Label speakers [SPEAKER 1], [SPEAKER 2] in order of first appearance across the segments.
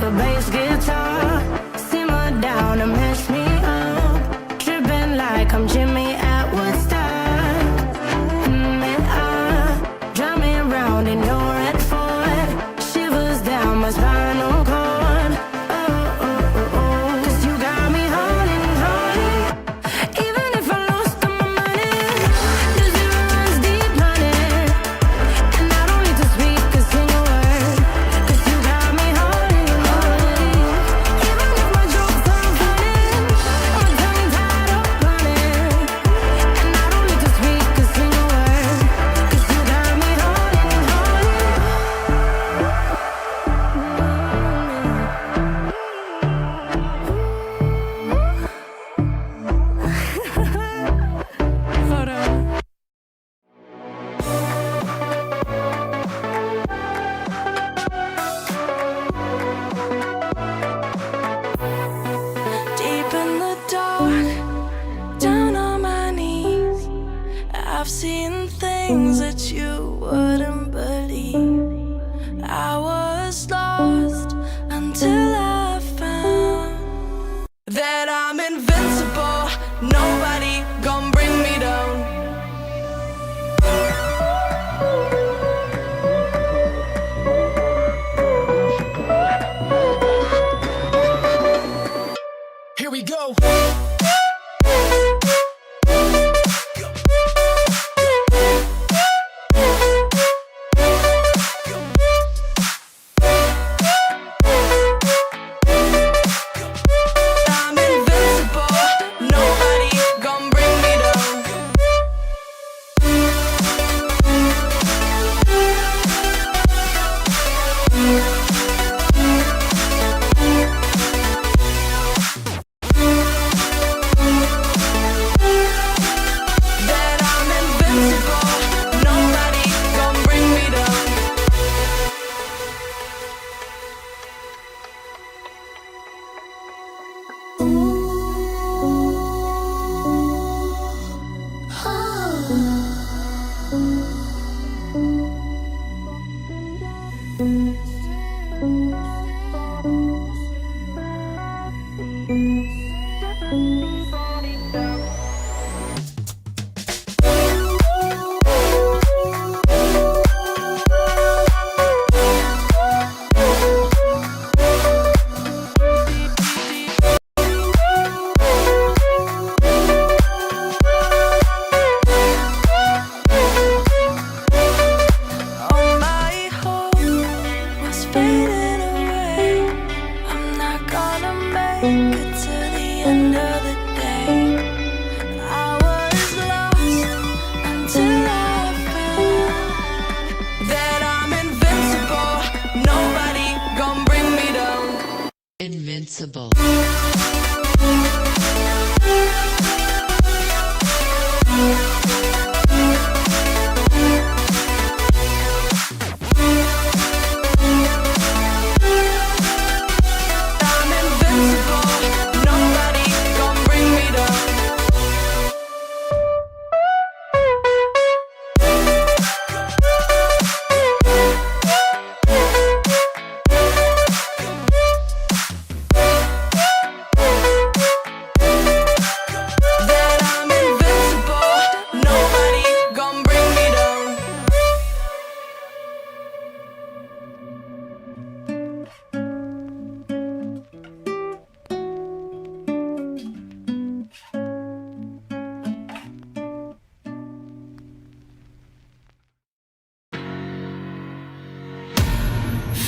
[SPEAKER 1] a bass guitar. Simmer down and mess me up. Tripping like I'm Jimmy at Woodstock. And I drive me around in your red Ford. Shivers down my spinal cord. Oh, oh, oh, oh. 'Cause you got me holding, holding. Even if I lost all my money, the zero runs deep, honey. And I don't need to speak a single word. 'Cause you got me holding, holding. Even if my jokes aren't funny, my tongue tied up running. And I don't need to speak a single word. 'Cause you got me holding, holding. Hold on. Deep in the dark, down on my knees, I've seen things that you wouldn't believe. I was lost until I found that I'm invincible. Nobody gon' bring me down.
[SPEAKER 2] Here we go.
[SPEAKER 1] I'm invincible. Nobody gon' bring me down. That I'm invincible. Nobody gon' bring me down. All my hope was fading away. I'm not gonna make it to the end of the day. I was lost until I found that I'm invincible. Nobody gon' bring me down.
[SPEAKER 3] Invincible.
[SPEAKER 1] I'm invincible. Nobody gon' bring me down. That I'm invincible. Nobody gon' bring me down.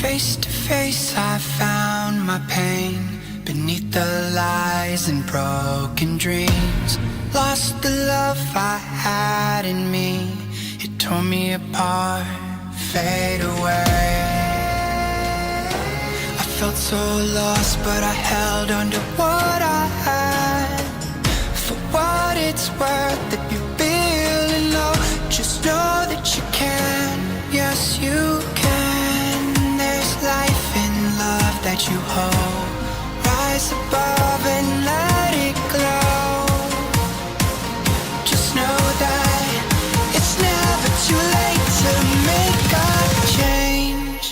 [SPEAKER 4] Face to face, I found my pain beneath the lies and broken dreams. Lost the love I had in me. It tore me apart, fade away. I felt so lost, but I held on to what I had. For what it's worth, if you're feeling low, just know that you can. Yes, you can. There's life in love that you hold. Rise above and let it glow. Just know that it's never too late to make a change.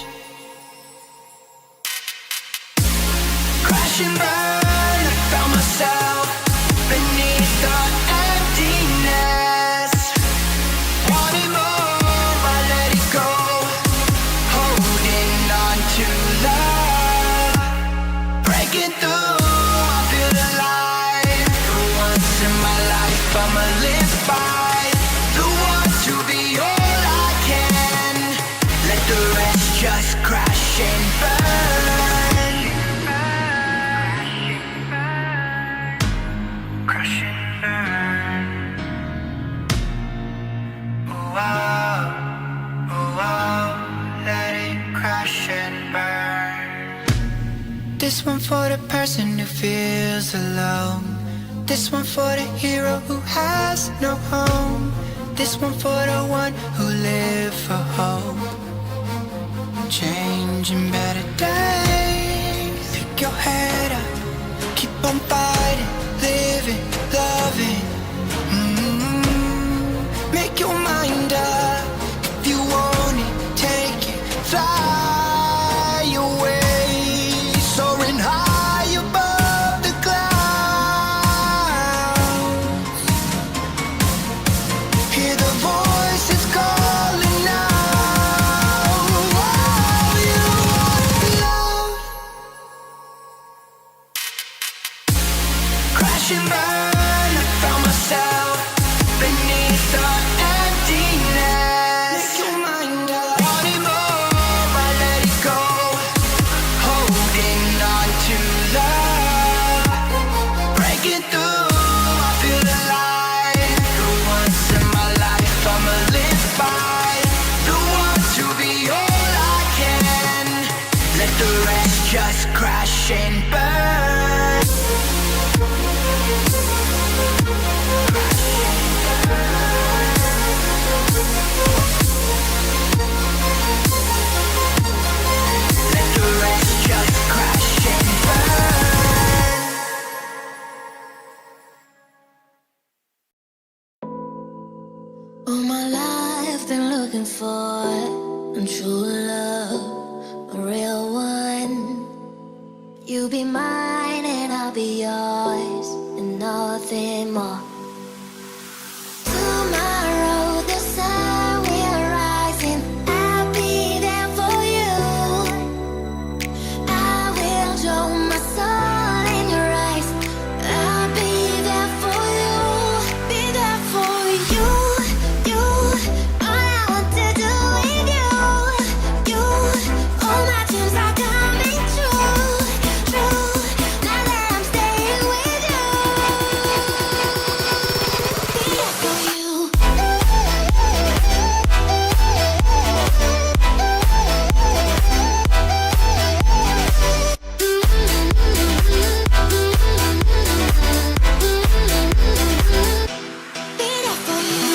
[SPEAKER 4] crash and burn. I found myself beneath the emptiness. Wanting more, I let it go. Holding on to love. Breaking through, I feel alive. For once in my life, I'ma live by the want to be all I can. Let the rest just crash and burn. Crash and burn. Oh, oh, oh, oh, let it crash and burn. This one for the person who feels alone. This one for the hero who has no home. This one for the one who lived for hope. Changing better days. Pick your head up, keep on fighting, living, loving. Make your mind up. If you want it, take it, fly away, soaring high above the clouds. Hear the voices calling out. Oh, you want love. Crash and burn. I found myself beneath the emptiness. Make your mind up. Wanting more, I let it go. Holding on to love. Breaking through, I feel alive. For once in my life, I'ma live by the want to be all I can. Let the rest just crash and burn. Let the rest just crash and burn.
[SPEAKER 1] All my life been looking for a true love, a real one. You be mine and I'll be yours, and nothing more. Tomorrow the sun will rise and I'll be there for you. I will show my soul in your eyes. I'll be there for you, be there for you, you. All I want to do with you, you. All my dreams are coming true, true. Now that I'm staying with you, be there for you. Be there for you.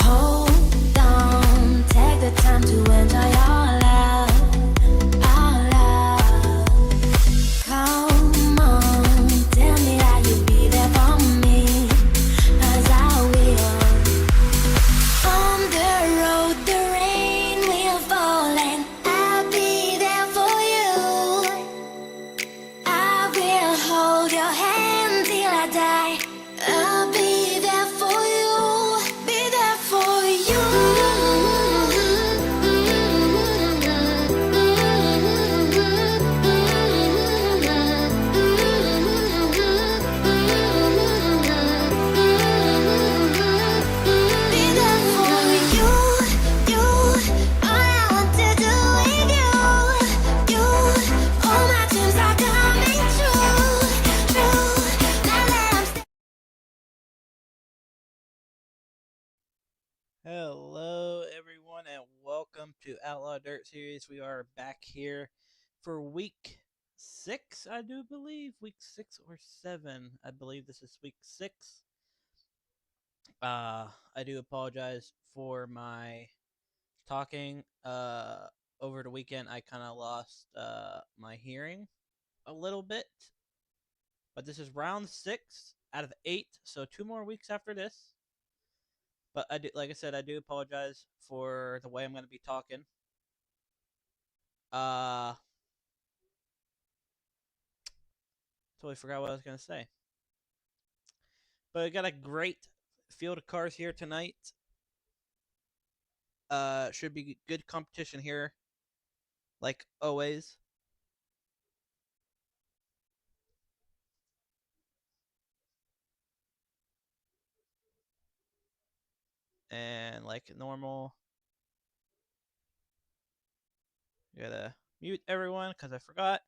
[SPEAKER 1] Hold on, take the time to enjoy our love, our love. Come on, tell me that you'll be there for me, 'cause I will. On the road, the rain will fall and I'll be there for you. I will hold your hand till I die. I'll be there for you, be there for you. Be there for you, you. All I want to do with you, you. All my dreams are coming true, true. Now that I'm
[SPEAKER 2] Hello, everyone, and welcome to Outlaw Dirt Series. We are back here for week 6, I do believe. Week 6 or 7. I believe this is week 6. I do apologize for my talking. Over the weekend, I kind of lost my hearing a little bit. But this is round 6 out of 8, so 2 more weeks after this. But I do, like I said, I do apologize for the way I'm going to be talking. Totally forgot what I was going to say. But I got a great field of cars here tonight. Should be good competition here, like always. And like normal, gotta mute everyone because I forgot.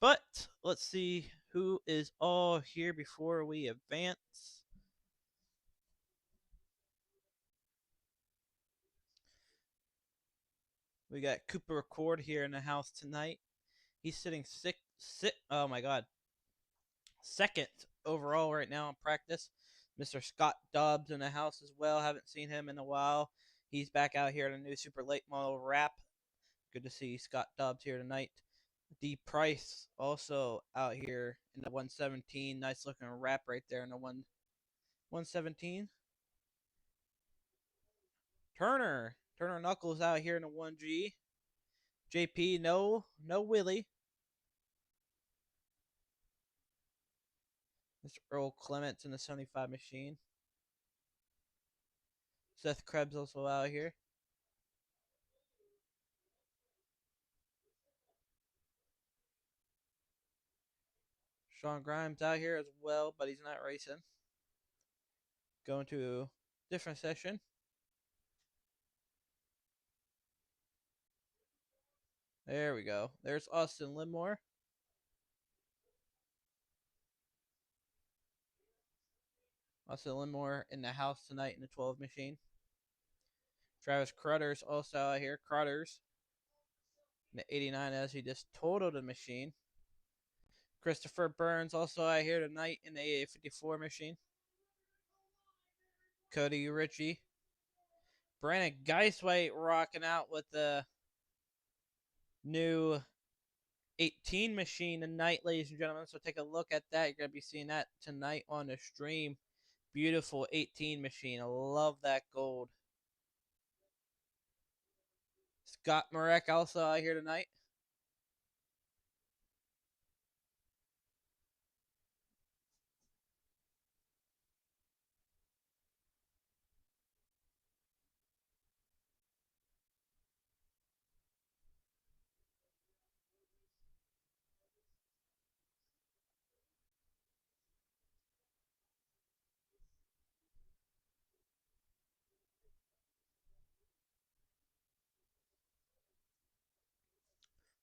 [SPEAKER 2] But let's see who is all here before we advance. We got Cooper Record here in the house tonight. He's sitting oh my god, second overall right now in practice. Mr. Scott Dobbs in the house as well. Haven't seen him in a while. He's back out here in a new super late model wrap. Good to see Scott Dobbs here tonight. D Price also out here in the 117. Nice looking wrap right there in the 117. Turner Knuckles out here in the 1G. JP, no Willie. Mr. Earl Clements in the 75 machine. Seth Krebs also out here. Sean Grimes out here as well, but he's not racing. Going to a different session. There we go. There's Austin Limore. Austin Limore in the house tonight in the 12 machine. Travis Crutter's also out here. Crutter's in the 89 as he just totaled the machine. Christopher Burns also out here tonight in the 54 machine. Cody Ritchie. Brandon Geiswhite rocking out with the new 18 machine tonight, ladies and gentlemen. So take a look at that. You're going to be seeing that tonight on the stream. Beautiful 18 machine. I love that gold. Scott Marek also out here tonight.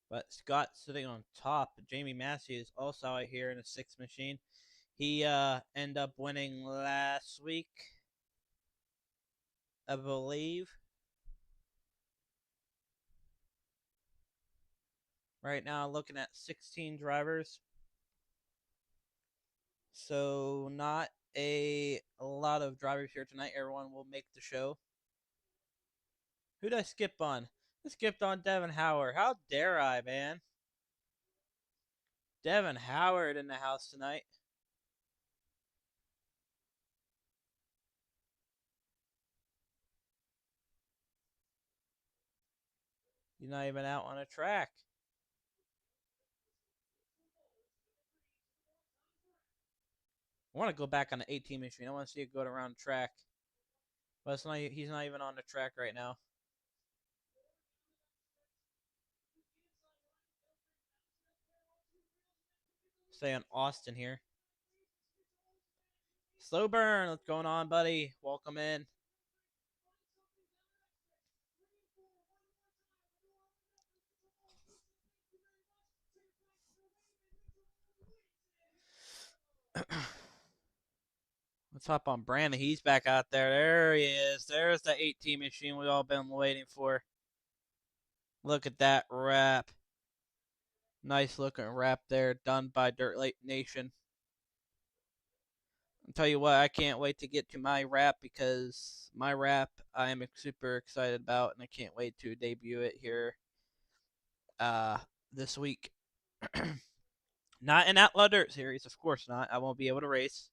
[SPEAKER 2] But Scott sitting on top. Jamie Massey is also out here in a 6 machine. He ended up winning last week, I believe. Right now, looking at 16 drivers. So not a lot of drivers here tonight. Everyone will make the show. Who did I skip on? I skipped on Devin Howard. How dare I, man? Devin Howard in the house tonight. You're not even out on a track. I want to go back on the 18 machine. I want to see it go around the track. But it's not, he's not even on the track right now. Stay on Austin here. Slow burn. What's going on, buddy? Welcome in. Let's hop on Brandon. He's back out there. There he is. There's the 18 machine we've all been waiting for. Look at that wrap. Nice looking wrap there, done by Dirt Lake Nation. I'll tell you what, I can't wait to get to my wrap because my wrap I am super excited about, and I can't wait to debut it here this week. Not an Outlaw Dirt Series, of course not. I won't be able to race.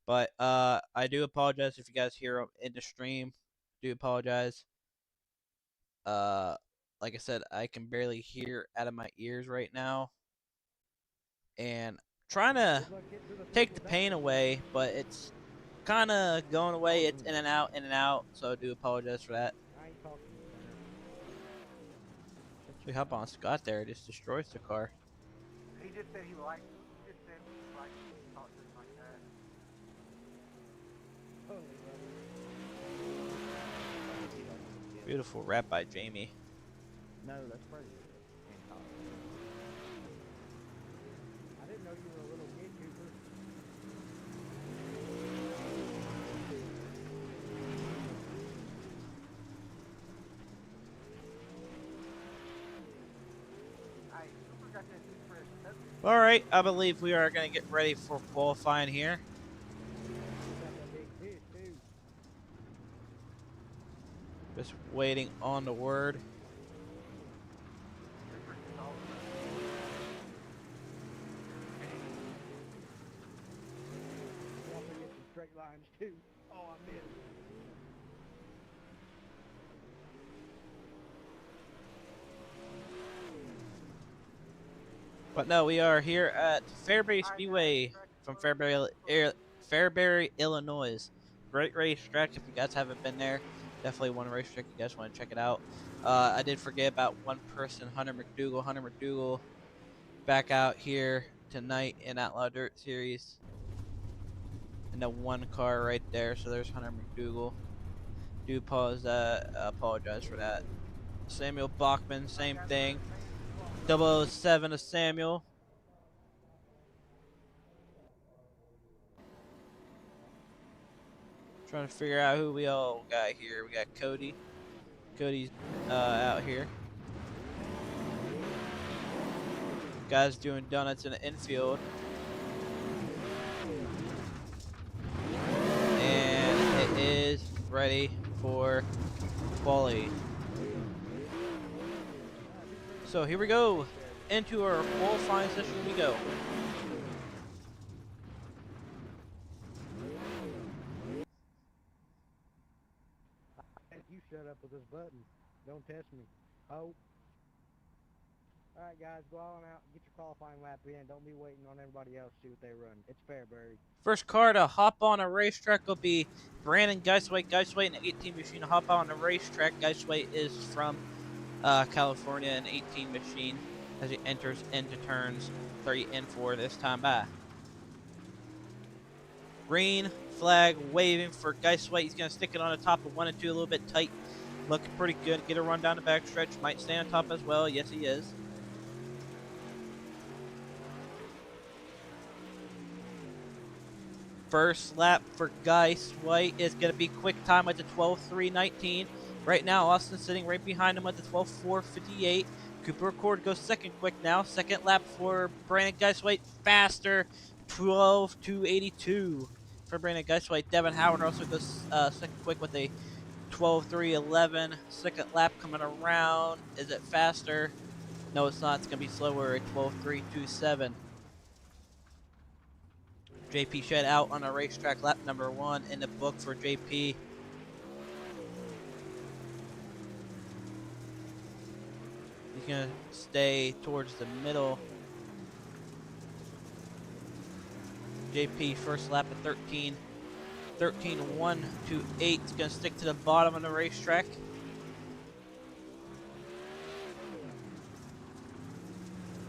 [SPEAKER 2] But I do apologize if you guys hear in the stream. Do apologize. Uh, like I said, I can barely hear out of my ears right now, and trying to take the pain away, but it's kind of going away. It's in and out, in and out. So I do apologize for that. We hop on Scott there, it just destroys the car.
[SPEAKER 5] He just said he liked. He just said he liked to talk to him like that.
[SPEAKER 2] Beautiful rap by Jamie.
[SPEAKER 5] No, that's pretty good. I didn't know you were a little kid Cooper. Hey, Cooper got that new fresh tubby.
[SPEAKER 2] All right, I believe we are going to get ready for qualifying here.
[SPEAKER 5] Got that big fish too.
[SPEAKER 2] Just waiting on the word.
[SPEAKER 5] Cooper just all You also get some straight lines too. Oh, I missed.
[SPEAKER 2] But no, we are here at Fairbury Speedway from Fairbury, Illinois. Great racetrack. If you guys haven't been there, definitely one racetrack. You guys want to check it out. I did forget about one person, Hunter McDougal. Hunter McDougal back out here tonight in Outlaw Dirt Series. And the one car right there. So there's Hunter McDougal. Do apologize for that. Samuel Bachman, same thing. 007 of Samuel. Trying to figure out who we all got here. We got Cody. Cody's out here. Guys doing donuts in the infield. And it is ready for quality. So here we go. Into our qualifying session we go.
[SPEAKER 5] You shut up with this button. Don't test me. Oh. Alright guys, go on out, get your qualifying lap in. Don't be waiting on everybody else to see what they run. It's Fairbury.
[SPEAKER 2] First car to hop on a racetrack will be Brandon Geiswait. Geiswait, an 18 machine to hop on a racetrack. Geiswait is from California, an 18 machine, as he enters into turns 3 and 4 this time by. Green flag waving for Geiswait. He's going to stick it on the top of 1 and 2 a little bit tight. Looking pretty good. Get a run down the backstretch. Might stay on top as well. Yes, he is. First lap for Geiswait is going to be quick time at the 12:3:19. Right now, Austin sitting right behind him at the 12:4:58. Cooper Accord goes second quick now. Second lap for Brandon Geiswait, faster, 12:2:82 for Brandon Geiswait. Devin Howard also goes second quick with a 12:3:11. Second lap coming around. Is it faster? No, it's not. It's going to be slower at 12:3:27. JP Shed out on a racetrack, lap number 1 in the book for JP. He's going to stay towards the middle. JP first lap at 13. 13:128. He's going to stick to the bottom of the racetrack.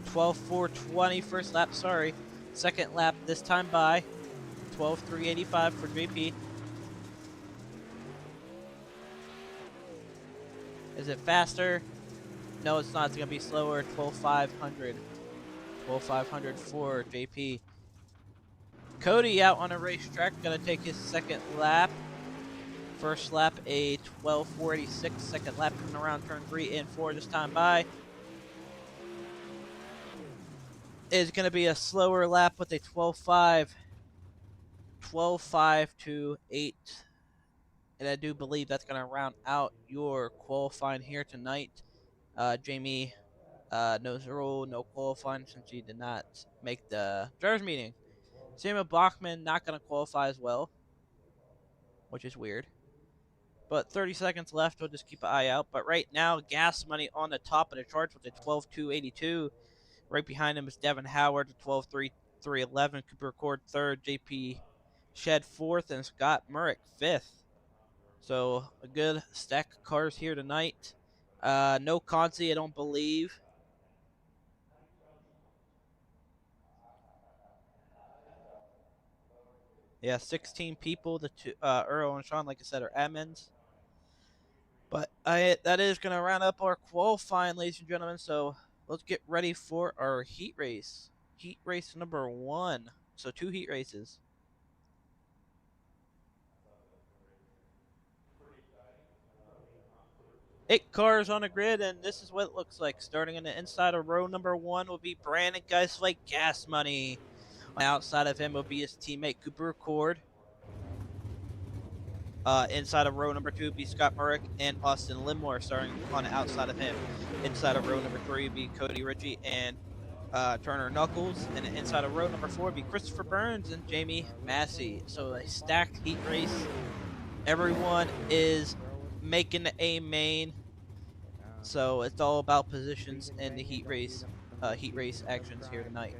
[SPEAKER 2] (12:4:20) first lap, sorry. Second lap this time by 12:3:85 for JP. Is it faster? No, it's not. It's going to be slower. 12:500. 12:500 for JP. Cody out on a racetrack. Going to take his second lap. First lap a 12:4:86. Second lap coming around turn 3 and 4 this time by. Is going to be a slower lap with a 12:5:28, and I do believe that's going to round out your qualifying here tonight. Jamie No rule, no qualifying since he did not make the drivers meeting. Samuel Bachman not going to qualify as well, which is weird. But 30 seconds left. We'll just keep an eye out. But right now, Gas Money on the top of the charts with a 12.282. Right behind him is Devin Howard, 12.311. Cooper Cord third. JP Shed fourth, and Scott Murrick fifth. So a good stack of cars here tonight. No Conzi, I don't believe. Yeah, 16 people. The two, Earl and Sean, like I said, are admins. But that is going to round up our qualifying, ladies and gentlemen. So let's get ready for our heat race. Heat race number 1. So 2 heat races. Eight cars on the grid, and this is what it looks like. Starting in the inside of row number 1 will be Brandon Guys like Gas Money. On the outside of him will be his teammate Cooper Cord. Inside of row number 2 would be Scott Murrick and Austin Limore starting on the outside of him. Inside of row number 3 would be Cody Ritchie and Turner Knuckles. And inside of row number 4 would be Christopher Burns and Jamie Massey. So a stacked heat race. Everyone is making the A main. So it's all about positions in the heat race actions here tonight.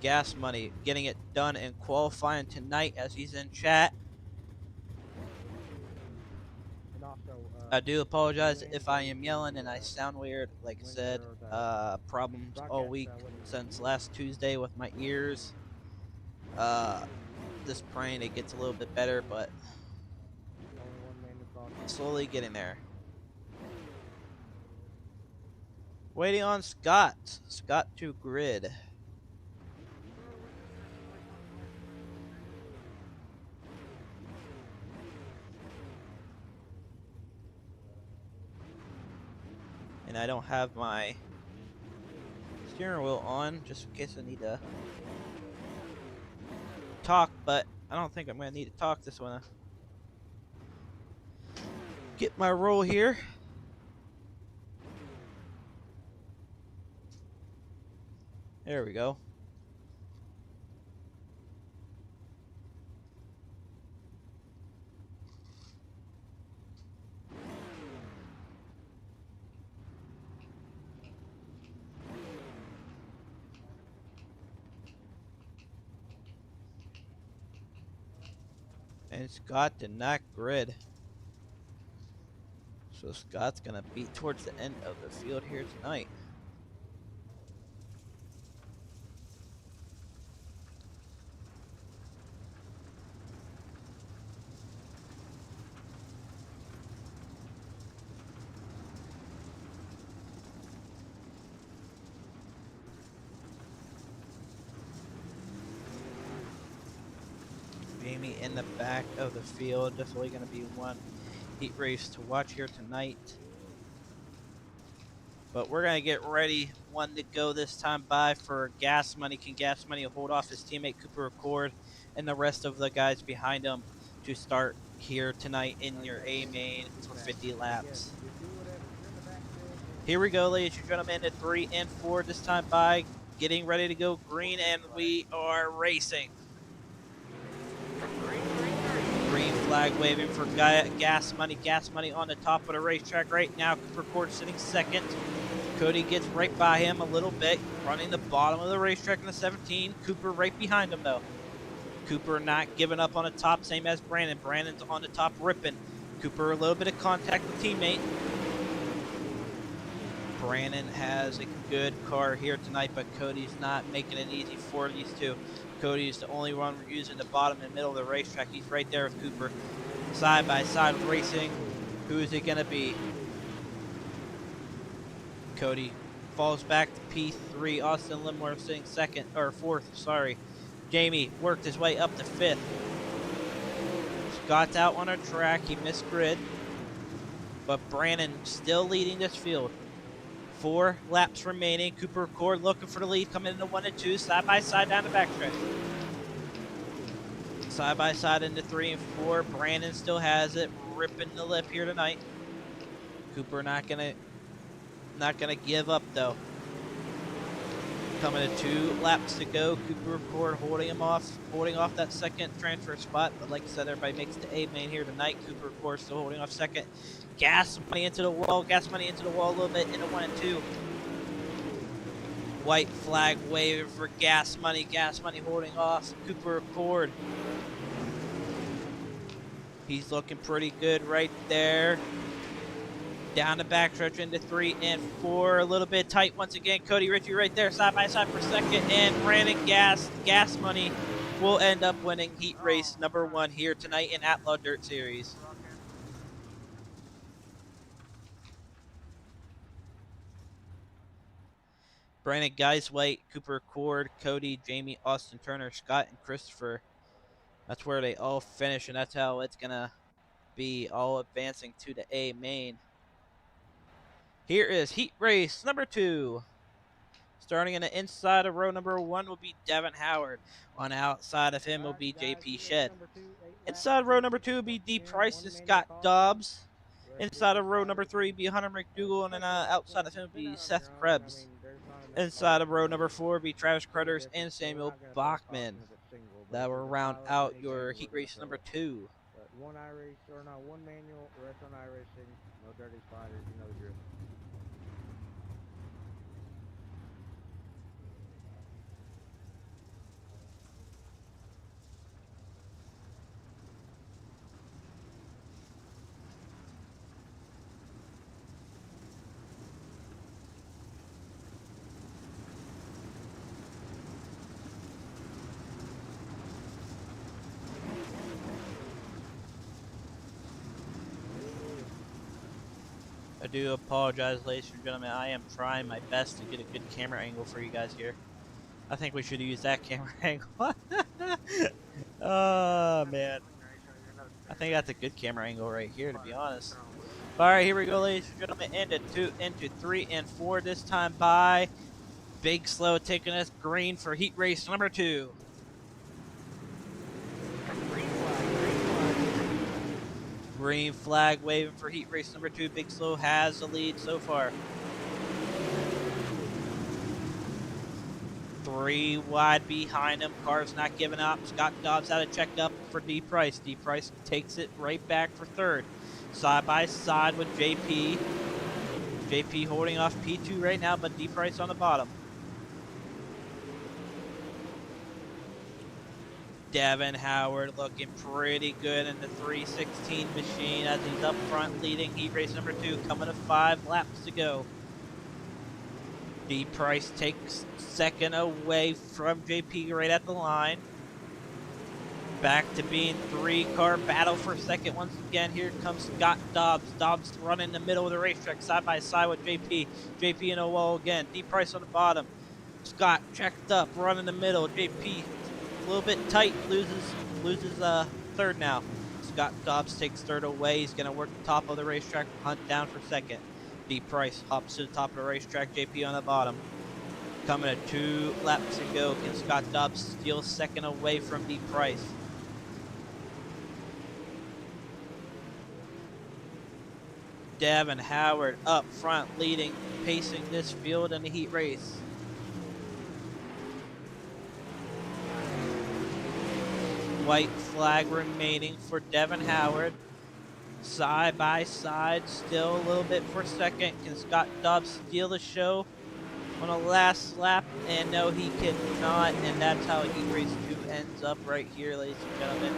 [SPEAKER 2] Gas Money getting it done in qualifying tonight as he's in chat. I do apologize if I am yelling and I sound weird. Like I said, problems all week since last Tuesday with my ears. This praying it gets a little bit better, but slowly getting there. Waiting on Scott. Scott to grid. And I don't have my steering wheel on just in case I need to talk, but I don't think I'm going to need to talk this one. Get my roll here. There we go. And Scott did not grid. So Scott's going to be towards the end of the field here tonight. Jamie in the back of the field. Definitely going to be one heat race to watch here tonight. But we're going to get ready. One to go this time by for Gas Money. Can Gas Money hold off his teammate Cooper Accord and the rest of the guys behind him to start here tonight in your A main for 50 laps? Here we go, ladies and gentlemen, at 3 and 4 this time by. Getting ready to go green, and we are racing. Green flag waving for Gas Money. Gas Money on the top of the racetrack right now. Cooper Cord sitting second. Cody gets right by him a little bit, running the bottom of the racetrack in the 17. Cooper right behind him, though. Cooper not giving up on the top, same as Brandon. Brandon's on the top ripping. Cooper a little bit of contact with teammate. Brandon has a good car here tonight, but Cody's not making it easy for these two. Cody's the only one using the bottom and middle of the racetrack. He's right there with Cooper. Side by side racing. Who is it going to be? Cody falls back to P3. Austin Limore sitting second, or fourth, sorry. Jamie worked his way up to fifth. Scott's out on a track. He missed grid. But Brandon still leading this field. 4 laps remaining. Cooper Cord looking for the lead, coming into 1 and 2, side by side down the backstretch. Side by side into 3 and 4. Brandon still has it, ripping the lip here tonight. Cooper not gonna give up though. Coming to 2 laps to go. Cooper Record holding off that second transfer spot. But like I said, everybody makes the A main here tonight. Cooper Record still holding off second. Gas money into the wall a little bit into 1 and 2. White flag waving for gas money holding off Cooper Record. He's looking pretty good right there. Down the backstretch into 3 and 4. A little bit tight once again. Cody Ritchie right there, side by side for second. And Brandon Gas Money will end up winning heat race number 1 here tonight in Outlaw Dirt Series. Brandon Geiswhite, Cooper Cord, Cody, Jamie, Austin Turner, Scott, and Christopher. That's where they all finish, and that's how it's going to be, all advancing to the A main. Here is heat race number 2. Starting in the inside of row number 1 will be Devin Howard. On the outside of him will be JP Shed. Inside row number 2 will be D. Price and Scott Dobbs. Inside of row number 3 will be Hunter McDougal, and then outside of him will be Seth Krebs. Inside of row number 4 will be Travis Cruthers and Samuel Bachman. That will round out your heat race number 2.
[SPEAKER 5] One iRace, or not, one manual, the rest on iRacing, no dirty spiders, you know the drill.
[SPEAKER 2] I do apologize, ladies and gentlemen. I am trying my best to get a good camera angle for you guys here. I think we should use that camera angle. Oh, man. I think that's a good camera angle right here, to be honest. All right, here we go, ladies and gentlemen. Into 3 and 4 this time by Big Slow taking us green for heat race number 2. Green flag waving for heat race number 2. Big Slow has the lead so far. 3 wide behind him. Car's not giving up. Scott Dobbs out of checkup for D. Price. D. Price takes it right back for 3rd. Side by side with JP. JP holding off P2 right now, but D. Price on the bottom. Devin Howard looking pretty good in the 316 machine as he's up front leading heat race number 2, coming to 5 laps to go. D. Price takes 2nd away from JP right at the line. Back to being 3-car battle for 2nd once again. Here comes Scott Dobbs. Dobbs running in the middle of the racetrack side by side with JP. JP in a wall again. D. Price on the bottom. Scott checked up, running the middle. JP a little bit tight, loses 3rd now. Scott Dobbs takes 3rd away. He's going to work the top of the racetrack, hunt down for 2nd. D. Price hops to the top of the racetrack, JP on the bottom. Coming to 2 laps to go. Can Scott Dobbs steal 2nd away from D. Price? Devin Howard up front leading, pacing this field in the heat race. White flag remaining for Devin Howard. Side by side, still a little bit for 2nd. Can Scott Dobbs steal the show on a last lap? And no, he cannot. And that's how heat race 2 ends up right here, ladies and gentlemen.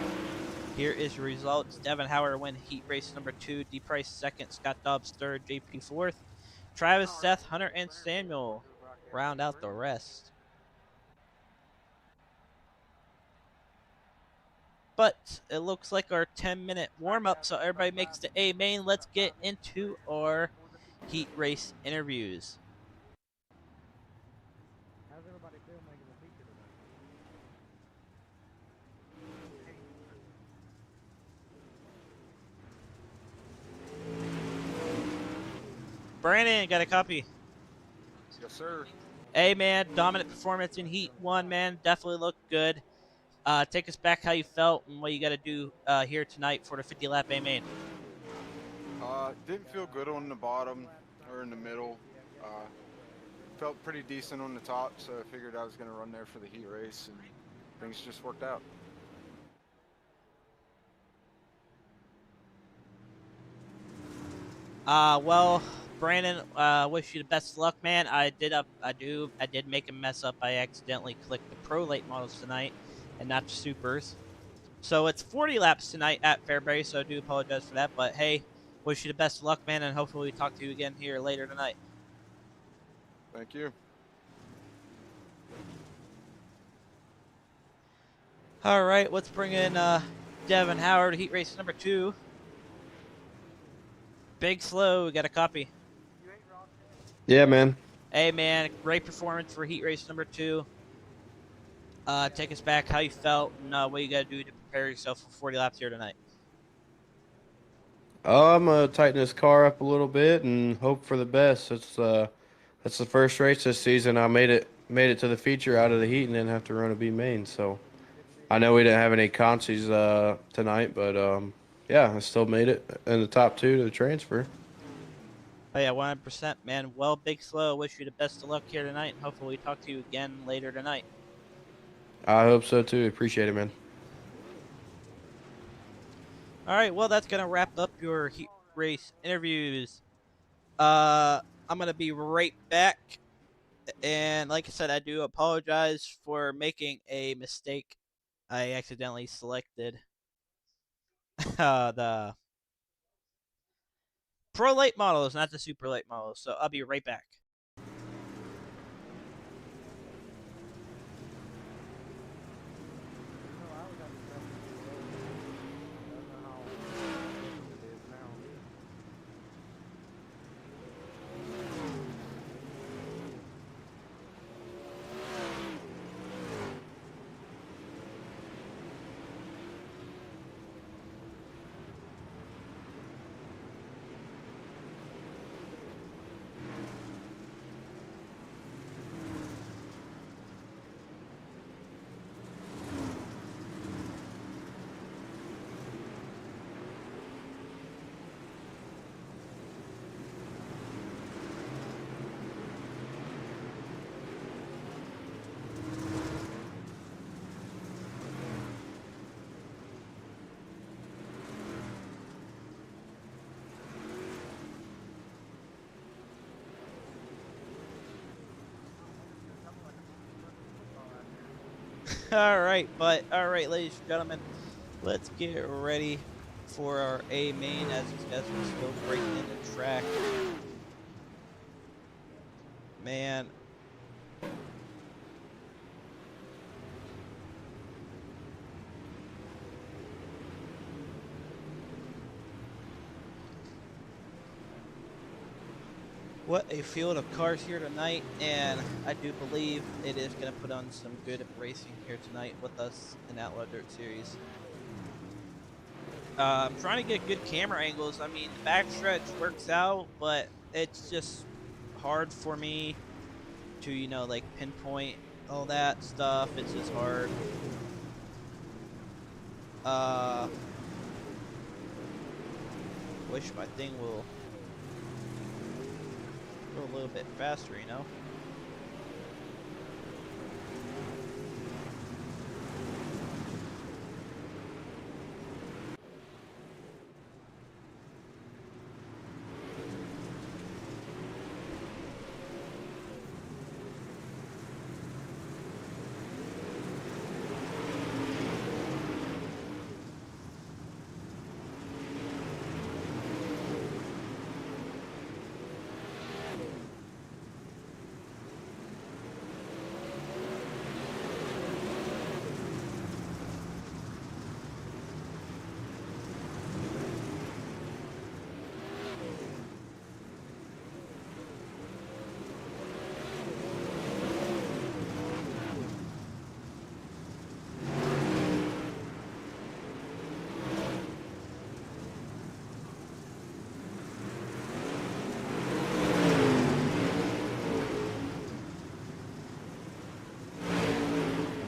[SPEAKER 2] Here is your results. Devin Howard win heat race number 2. D. Price 2nd. Scott Dobbs 3rd. JP 4th. Travis, Seth, Hunter, and Samuel round out the rest. But it looks like our 10-minute warm-up, so everybody makes the A main. Let's get into our heat race interviews.
[SPEAKER 5] How's everybody feel making the feature today?
[SPEAKER 2] Brandon, got a copy?
[SPEAKER 6] Yes, sir.
[SPEAKER 2] Hey, man, dominant performance in Heat 1, man. Definitely looked good. Take us back how you felt and what you got to do here tonight for the 50-lap A main.
[SPEAKER 6] Didn't feel good on the bottom or in the middle. Felt pretty decent on the top, so I figured I was going to run there for the heat race, and things just worked out.
[SPEAKER 2] Well, Brandon, wish you the best of luck, man. I did make a mess up. I accidentally clicked the pro late models tonight and not the supers. So it's 40 laps tonight at Fairbury, so I do apologize for that. But hey, wish you the best of luck, man, and hopefully we talk to you again here later tonight.
[SPEAKER 6] Thank you.
[SPEAKER 2] All right, let's bring in Devin Howard, heat race number 2. Big Slow, we got a copy.
[SPEAKER 7] Yeah, man.
[SPEAKER 2] Hey, man, great performance for heat race number 2. Take us back, how you felt, and what you got to do to prepare yourself for 40 laps here tonight.
[SPEAKER 7] I'm gonna tighten this car up a little bit and hope for the best. That's the first race this season. I made it to the feature out of the heat and didn't have to run a B main. So I know we didn't have any consies tonight, but yeah, I still made it in the top 2 to the transfer.
[SPEAKER 2] Oh yeah, 100%, man. Well, Big Slow, wish you the best of luck here tonight, and hopefully we talk to you again later tonight.
[SPEAKER 7] I hope so too. Appreciate it, man.
[SPEAKER 2] All right, well, that's gonna wrap up your heat race interviews. I'm gonna be right back, and like I said, I do apologize for making a mistake. I accidentally selected the pro late models, not the super late models. So I'll be right back. All right, ladies and gentlemen, let's get ready for our A main as these guys are still breaking into track. Man. What a field of cars here tonight, and I do believe it is going to put on some good racing here tonight with us in Outlaw Dirt Series. I'm trying to get good camera angles. I mean, the backstretch works out, but it's just hard for me to, you know, like pinpoint all that stuff. It's just hard. Wish my thing will go a little bit faster, you know?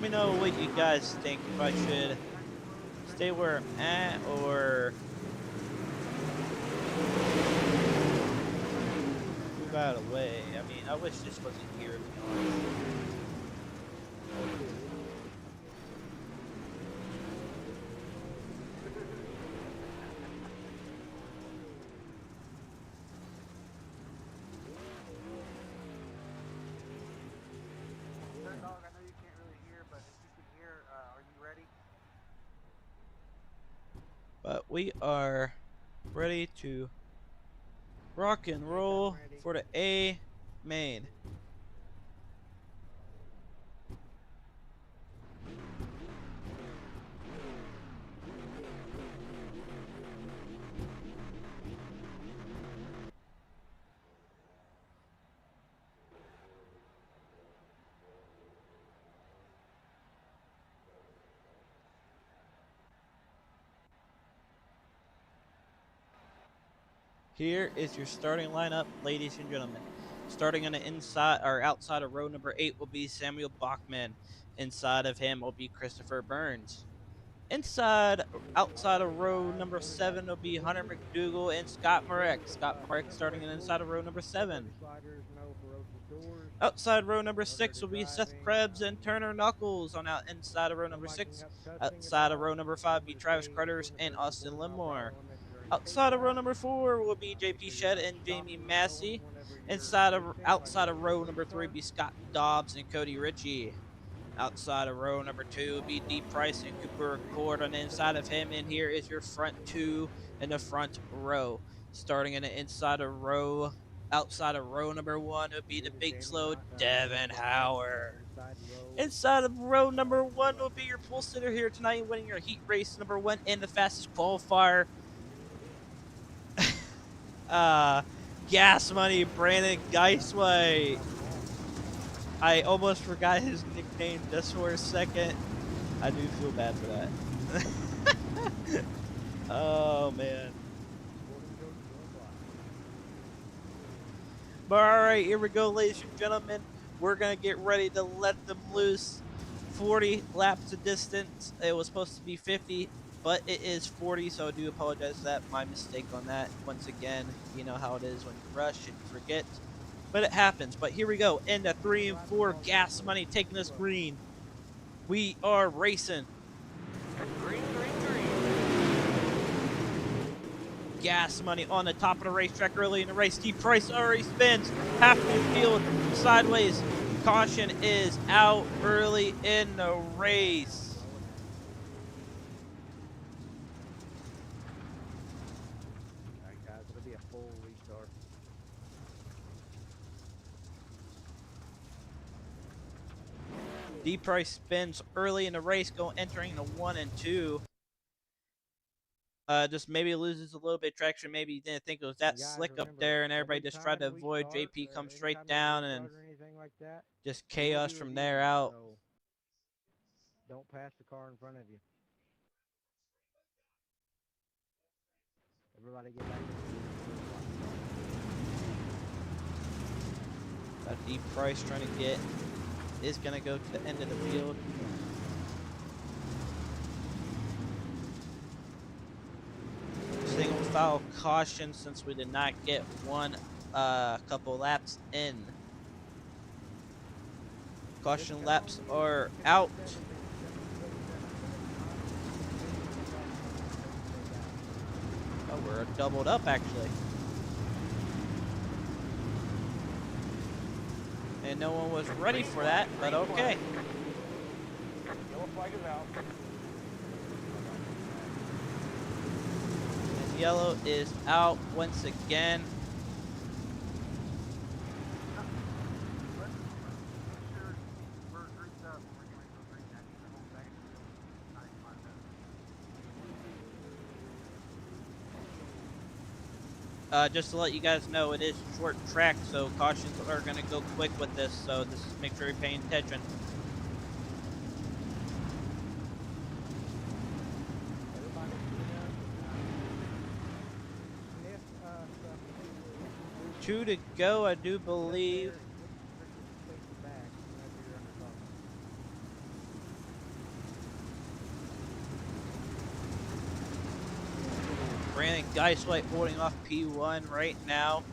[SPEAKER 2] Know what you guys think, if I should stay where I'm at or right away. I mean, I wish this wasn't here, to be honest.
[SPEAKER 5] Dog, I know you can't really hear, but if you can hear, are you ready?
[SPEAKER 2] But we are ready to rock and roll for the A main. Here is your starting lineup, ladies and gentlemen. Starting on the inside or outside of row number 8 will be Samuel Bachman. Inside of him will be Christopher Burns. Outside of row number 7 will be Hunter McDougal and Scott Marek. Scott Marek starting inside of row number 7. Outside row number 6 will be Seth Krebs and Turner Knuckles on inside of row number 6. Outside of row number 5 will be Travis Carters and Austin Limore. Outside of row number 4 will be JP Shed and Jamie Massey. Outside of row number 3 will be Scott Dobbs and Cody Ritchie. Outside of row number 2 will be D Price and Cooper Accord on the inside of him. And here is your front 2 in the front row. Starting in the outside of row number 1 will be the big slow Devin Howard. Inside of row number 1 will be your pole sitter here tonight, winning your heat race number 1 and the fastest qualifier. Gas Money Brandon Geisway. I almost forgot his nickname just for a second. I do feel bad for that. Oh man. But alright, here we go, ladies and gentlemen. We're gonna get ready to let them loose. 40 laps of distance. It was supposed to be 50, but it is 40, so I do apologize for that. My mistake on that. Once again, you know how it is when you rush and you forget. But it happens. But here we go. In the 3 and 4, Gas Money taking us green. We are racing.
[SPEAKER 5] Green.
[SPEAKER 2] Gas Money on the top of the racetrack early in the race. D Price already spins. Halfway field, sideways. Caution is out early in the race.
[SPEAKER 5] Alright guys, it'll be a full restart.
[SPEAKER 2] D Price spins early in the race, entering the 1 and 2. Just maybe loses a little bit of traction. Maybe he didn't think it was that slick up there, and everybody just tried to avoid. JP comes straight down and just chaos from there out.
[SPEAKER 5] Don't pass the car in front of you. Everybody get back.
[SPEAKER 2] D Price trying to is going to go to the end of the field. Single foul caution since we did not get one couple laps in. Caution laps are out. Oh, we're doubled up actually. And no one was ready for that, but okay.
[SPEAKER 5] Yellow flag is out.
[SPEAKER 2] And yellow is out once again. Just to let you guys know, it is short track, so cautions are going to go quick with this, so just make sure you're paying attention. Two to go, I do believe. Brandon Geiswhite holding off P1 right now.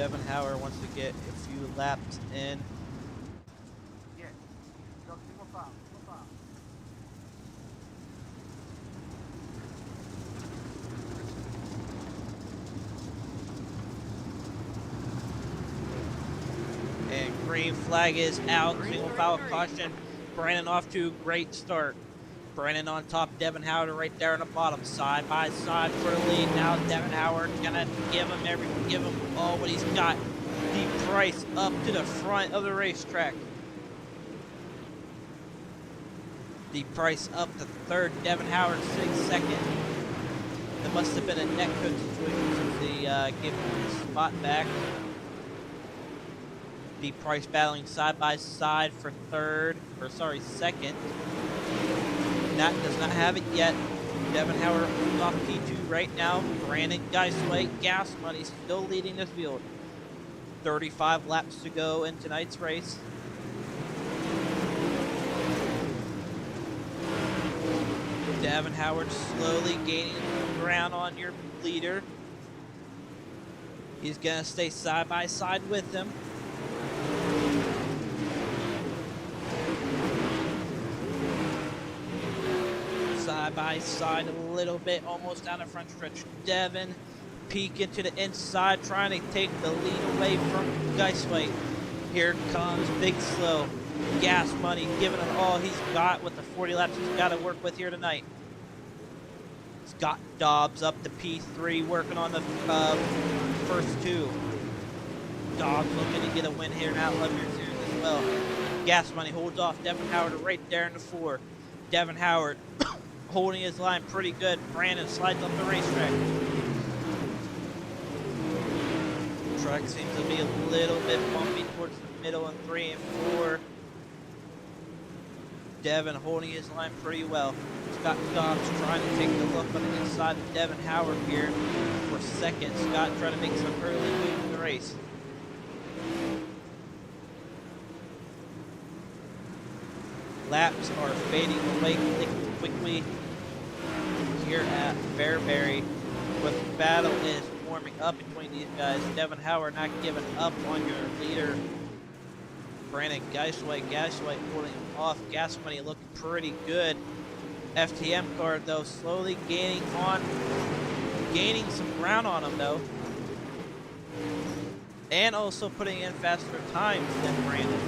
[SPEAKER 2] Devin Howard wants to get a few laps in. And green flag is out. Single foul caution. Brandon off to a great start. Brandon on top, Devin Howard right there on the bottom, side by side for the lead. Now Devin Howard gonna give him all what he's got. Deep Price up to the front of the racetrack. Deep Price up to third. Devin Howard sitting second. There must have been a neck coach situation since they gave him the spot back. Deep Price battling side by side for second. Nat does not have it yet. Devin Howard holds off P2 right now. Brandon Geisway, Gas Money still leading this field. 35 laps to go in tonight's race. Devin Howard slowly gaining ground on your leader. He's gonna stay side by side with him. Side by side a little bit, almost down the front stretch. Devin peeking to the inside, trying to take the lead away from Geisway. Here comes Big Slow. Gas Money giving him all he's got with the 40 laps he's got to work with here tonight. Scott Dobbs up to P3, working on the first two. Dobbs looking to get a win here in Outlaw Dirt Series as well. Gas Money holds off Devin Howard right there in the 4. Devin Howard holding his line pretty good. Brandon slides up the racetrack. Track seems to be a little bit bumpy towards the middle in 3 and 4. Devin holding his line pretty well. Scott Dobbs trying to take the look on the inside of Devin Howard here for second. Scott trying to make some early moves in the race. Laps are fading away quickly here at Fairbury, but the battle is warming up between these guys. Devin Howard not giving up on your leader, Brandon Geisway. Geisway holding him off. Gas Money looking pretty good. FTM card though slowly gaining some ground on him though, and also putting in faster times than Brandon.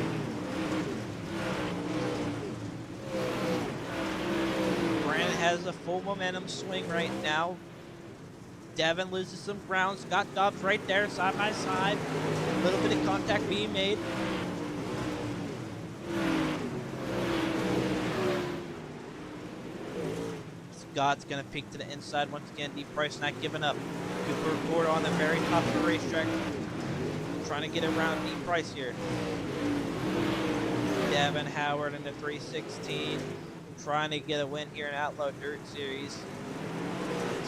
[SPEAKER 2] Brandon has a full momentum swing right now. Devin loses some ground. Scott Dobbs right there, side by side. A little bit of contact being made. Scott's gonna peek to the inside once again. Deep Price not giving up. Cooper Ford on the very top of the racetrack, trying to get around Deep Price here. Devin Howard in the 316, trying to get a win here in Outlaw Dirt Series.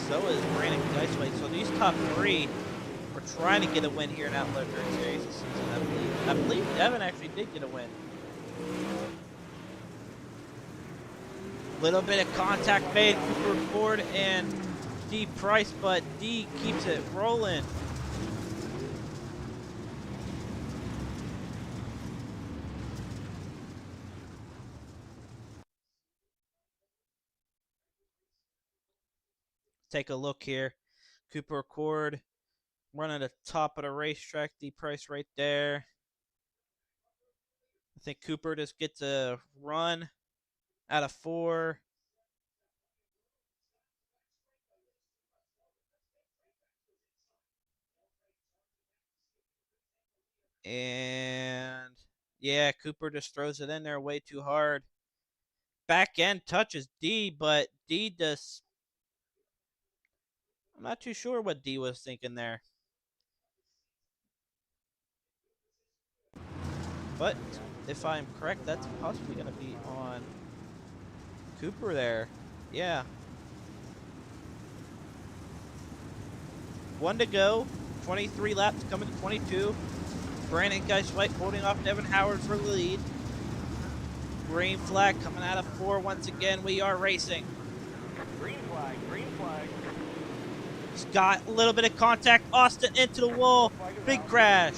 [SPEAKER 2] So is Brandon Geisway. So these top 3 are trying to get a win here in Outlaw Dirt Series this season, I believe. I believe Devin actually did get a win. Little bit of contact made, Cooper Ford and D Price, but D keeps it rolling. Take a look here. Cooper Accord running at the top of the racetrack. D Price right there. I think Cooper just gets a run out of 4. And yeah, Cooper just throws it in there way too hard. Back end touches D, but D just, I'm not too sure what D was thinking there. But if I'm correct, that's possibly going to be on Cooper there. Yeah. 1 to go. 23 laps coming to 22. Brandon Geisway holding off Devin Howard for the lead. Green flag coming out of 4 once again. We are racing.
[SPEAKER 5] Green flag, green flag.
[SPEAKER 2] Scott, a little bit of contact. Austin into the wall. Big crash.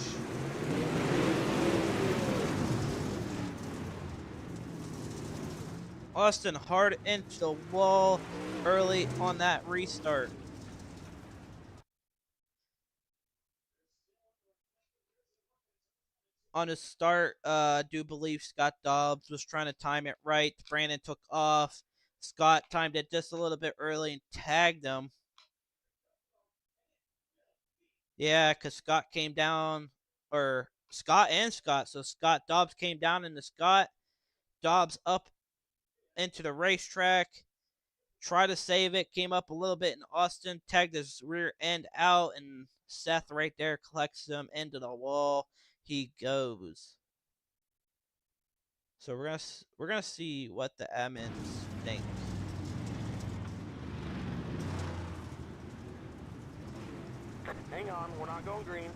[SPEAKER 2] Austin hard into the wall early on that restart. On his start, I do believe Scott Dobbs was trying to time it right. Brandon took off. Scott timed it just a little bit early and tagged him. Yeah, because Scott came down, or Scott and Scott. So Scott Dobbs came down into Scott. Dobbs up into the racetrack. Tried to save it. Came up a little bit in Austin. Tagged his rear end out. And Seth right there collects him into the wall. He goes. So we're gonna see what the admins think.
[SPEAKER 8] Hang on, we're not going green.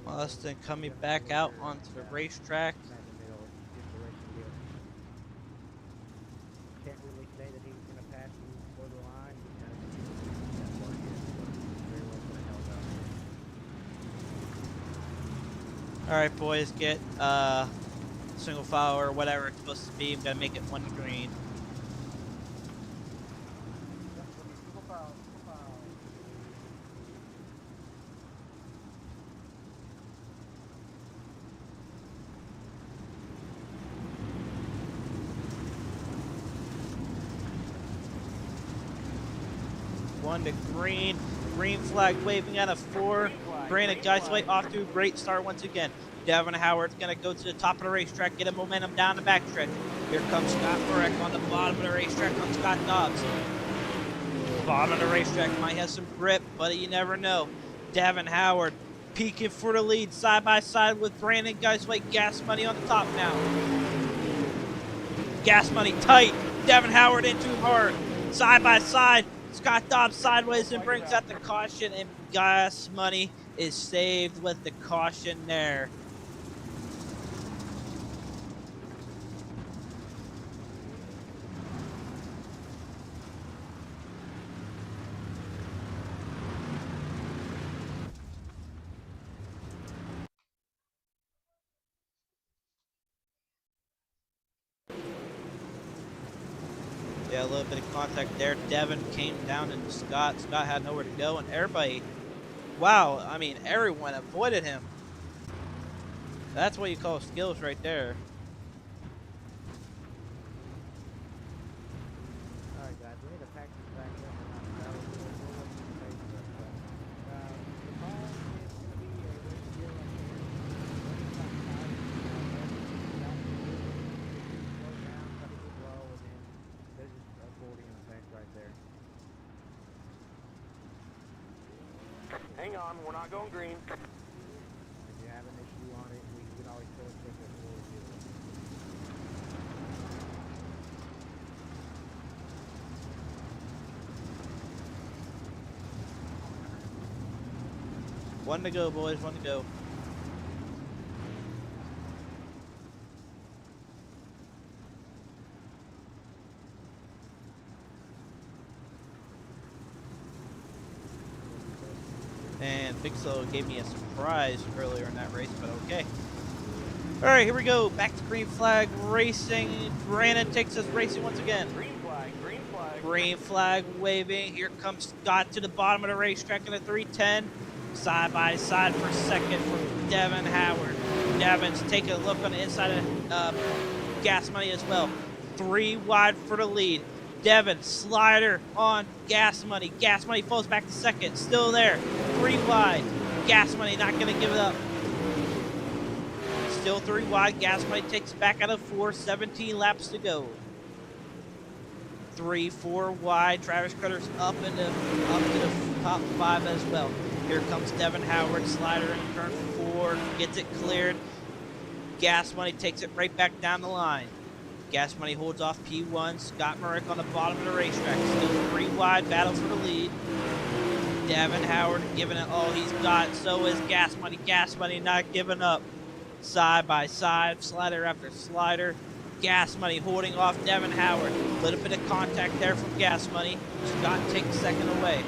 [SPEAKER 2] Austin coming back out onto the racetrack.
[SPEAKER 5] Can't really say that he was going to pass him for the line because that work is very well could have held up.
[SPEAKER 2] All right, boys, get single file or whatever it's supposed to be. I'm gonna make it one green. One to green. Green flag waving out of 4. Brandon Geisway off to a great start once again. Devin Howard's going to go to the top of the racetrack, get a momentum down the backstretch. Here comes Scott Burek on the bottom of the racetrack on Scott Dobbs. Bottom of the racetrack might have some grip, but you never know. Devin Howard peeking for the lead side by side with Brandon Geisway. Gas Money on the top now. Gas Money tight. Devin Howard in too hard. Side by side. Scott Dobbs sideways and brings out the caution, and Gas Money is saved with the caution there. Yeah, a little bit of contact there. Devin came down into Scott. Scott had nowhere to go, and everybody, wow, I mean, everyone avoided him. That's what you call skills right there.
[SPEAKER 5] Alright guys, we need to pack this back up and that was the call is going to be a race deal right here. Slow down, cut it slow, and then there's just a 40 in the tank right there.
[SPEAKER 8] Hang on, we're not going green.
[SPEAKER 5] If you have an issue on it, we can always throw a ticket for you.
[SPEAKER 2] One to go, boys. One to go. And Big Slow gave me a surprise earlier in that race, but okay. Alright, here we go. Back to green flag racing. Brandon takes us racing once again.
[SPEAKER 8] Green flag, green flag.
[SPEAKER 2] Green flag waving. Here comes Scott to the bottom of the racetrack in a 310. Side by side for second for Devin Howard. Devin's taking a look on the inside of Gas Money as well. 3 wide for the lead. Devin, slider on Gas Money. Gas Money falls back to second. Still there. 3 wide. Gas Money not going to give it up. Still 3 wide. Gas Money takes back out of 4. 17 laps to go. 3, 4 wide. Travis Crutter's up to the top 5 as well. Here comes Devin Howard. Slider in turn 4. Gets it cleared. Gas Money takes it right back down the line. Gas Money holds off P1. Scott Murrick on the bottom of the racetrack. Still 3 wide. Battle for the lead. Devin Howard giving it all he's got. So is Gas Money. Gas Money not giving up. Side by side. Slider after slider. Gas Money holding off Devin Howard. A little bit of contact there from Gas Money. Scott takes second away.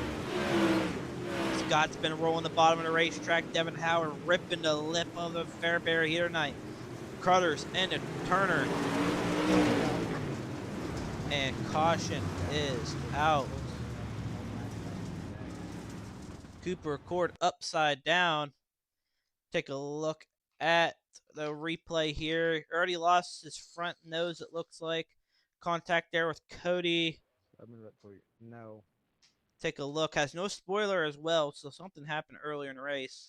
[SPEAKER 2] Scott's been rolling the bottom of the racetrack. Devin Howard ripping the lip of the Fairbury here tonight. Crutters into Turner. And caution is out. Cooper Cord upside down. Take a look at the replay here. Already lost his front nose, it looks like. Contact there with Cody.
[SPEAKER 5] Let me look for you. No.
[SPEAKER 2] Take a look. Has no spoiler as well, so something happened earlier in the race.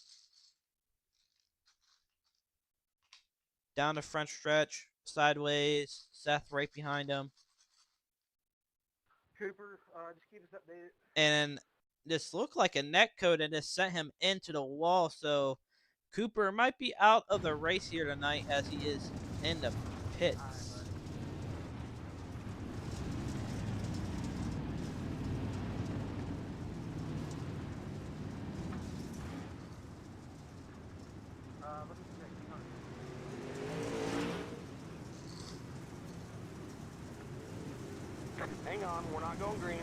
[SPEAKER 2] Down the front stretch, sideways. Seth right behind him.
[SPEAKER 5] Cooper, just keep us updated.
[SPEAKER 2] And this looked like a net code and this sent him into the wall, so Cooper might be out of the race here tonight as he is in the pits.
[SPEAKER 8] Hang on, we're not going green.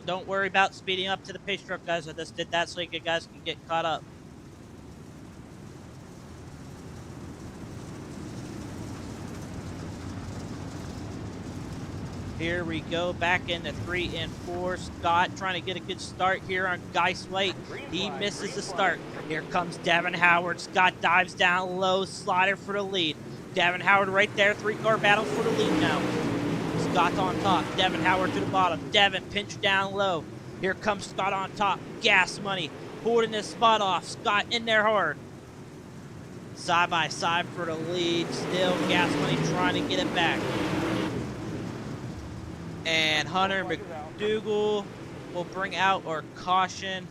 [SPEAKER 2] Don't worry about speeding up to the pace truck, guys. I just did that so you guys can get caught up. Here we go, back into 3 and 4. Scott trying to get a good start here on Geist White. He misses the start. Here comes Devin Howard. Scott dives down low, slider for the lead. Devin Howard right there, 3-car battle for the lead now. Scott's on top. Devin Howard to the bottom. Devin pinched down low. Here comes Scott on top. Gas Money holding this spot off. Scott in there hard. Side by side for the lead. Still Gas Money trying to get it back. And Hunter McDougal will bring out or caution.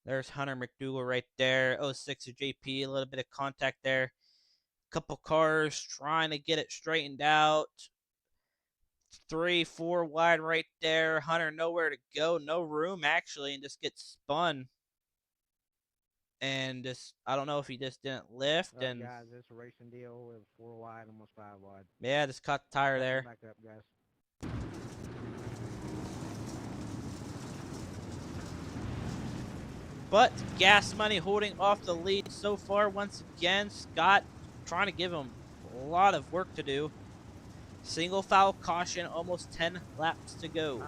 [SPEAKER 2] There's Hunter McDougal right there. 06 of JP, a little bit of contact there. Couple cars trying to get it straightened out. 3, 4 wide right there. Hunter nowhere to go, no room actually, and just gets spun. And just, I don't know if he just didn't lift. And
[SPEAKER 5] guys, it's a racing deal with 4 wide, almost 5 wide.
[SPEAKER 2] yeah, just caught the tire there.
[SPEAKER 5] Back up, guys.
[SPEAKER 2] But Gas Money holding off the lead so far once again. Scott trying to give him a lot of work to do. Single foul caution, almost 10 laps to go.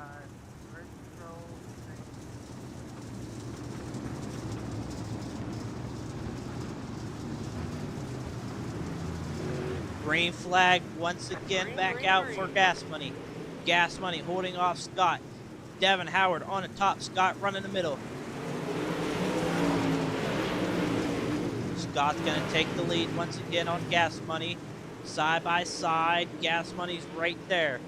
[SPEAKER 2] Green flag once again back out for Gas Money. Gas Money holding off Scott. Devin Howard on the top, Scott running the middle. Scott's going to take the lead once again on Gas Money. Side by side, Gas Money's right there.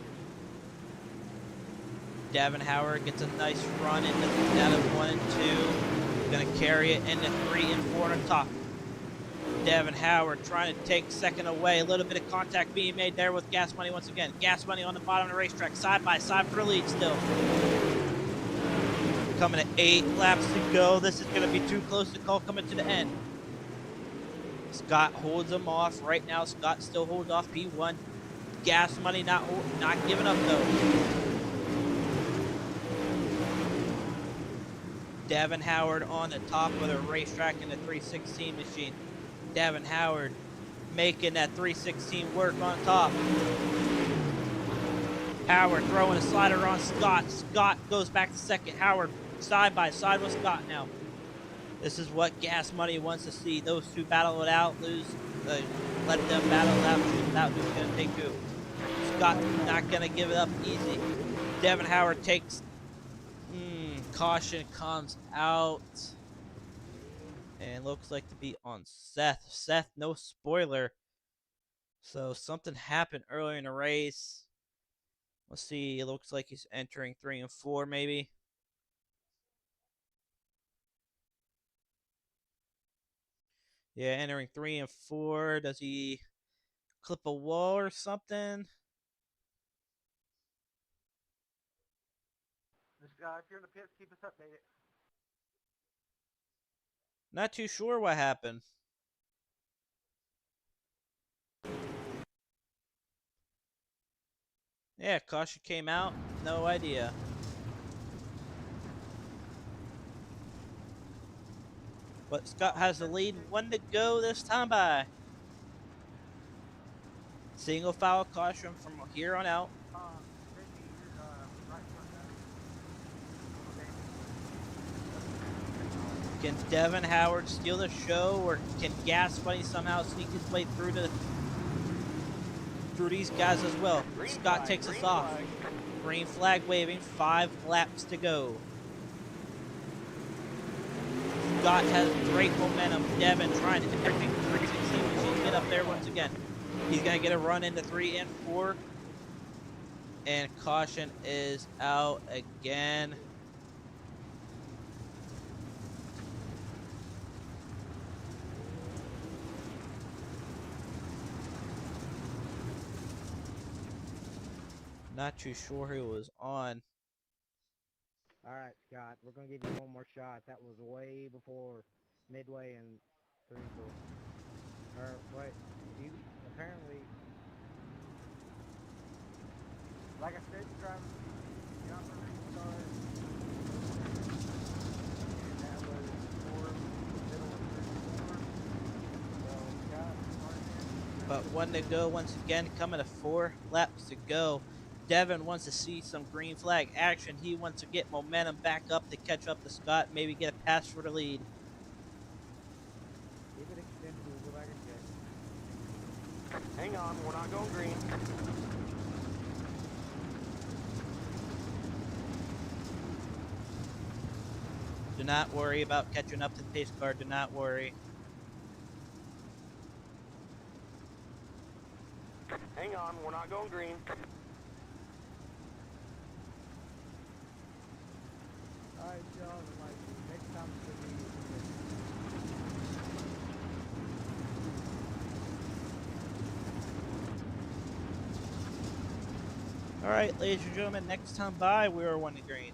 [SPEAKER 2] Devin Howard gets a nice run out of 1 and 2. Going to carry it into 3 and 4 on the top. Devin Howard trying to take second away. A little bit of contact being made there with Gas Money once again. Gas Money on the bottom of the racetrack, side by side for the lead still. Coming at 8 laps to go. This is going to be too close to call coming to the end. Scott holds him off. Right now, Scott still holds off P1. Gas Money not giving up, though. Devin Howard on the top of the racetrack in the 316 machine. Devin Howard making that 316 work on top. Howard throwing a slider on Scott. Scott goes back to second. Howard side by side with Scott now. This is what Gas Money wants to see. Those two battle it out, let them battle it out, choose out who's going to take who. Scott not going to give it up easy. Devin Howard takes, caution comes out. And looks like to be on Seth. Seth, no spoiler. So something happened earlier in the race. Let's see, it looks like he's entering 3 and 4 maybe. Yeah, entering 3 and 4. Does he clip a wall or something?
[SPEAKER 5] If you're in the pits, keep us updated.
[SPEAKER 2] Not too sure what happened. Yeah, caution came out. No idea. But Scott has the lead. 1 to go this time by. Single foul caution from here on out. Can Devin Howard steal the show, or can Gas Money somehow sneak his way through these guys as well? Scott takes us off. Green flag waving, 5 laps to go. Scott has great momentum. Devin trying to everything get up there once again. He's going to get a run into 3 and 4. And caution is out again. Not too sure who was on.
[SPEAKER 5] All right, Scott, we're going to give you one more shot. That was way before midway and 3 and 4. Or, wait, you apparently, like I said, you drive the operating start. And that was 4, middle of 3 and 4. So, Scott,
[SPEAKER 2] But 1 to go once again, coming to 4 laps to go. Devin wants to see some green flag action. He wants to get momentum back up to catch up to Scott, maybe get a pass for the lead.
[SPEAKER 5] keep it extended, we'll go back and check.
[SPEAKER 8] Hang on, we're not going green.
[SPEAKER 2] Do not worry about catching up to the pace car. Do not worry.
[SPEAKER 8] Hang on, we're not going green.
[SPEAKER 5] All right, y'all, like, next time it's going to be
[SPEAKER 2] All right, ladies and gentlemen, next time by, we are 1 to green.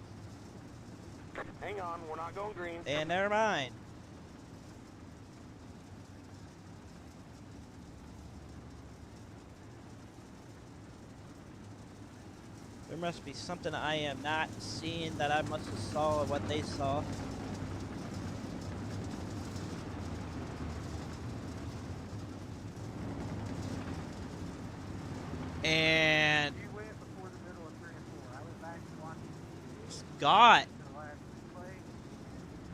[SPEAKER 8] Hang on, we're not going green.
[SPEAKER 2] And never mind. There must be something I am not seeing that I must have saw of what they saw. And
[SPEAKER 5] You went before the middle of 3 and 4. I went back and watched
[SPEAKER 2] Scott
[SPEAKER 5] the last replay.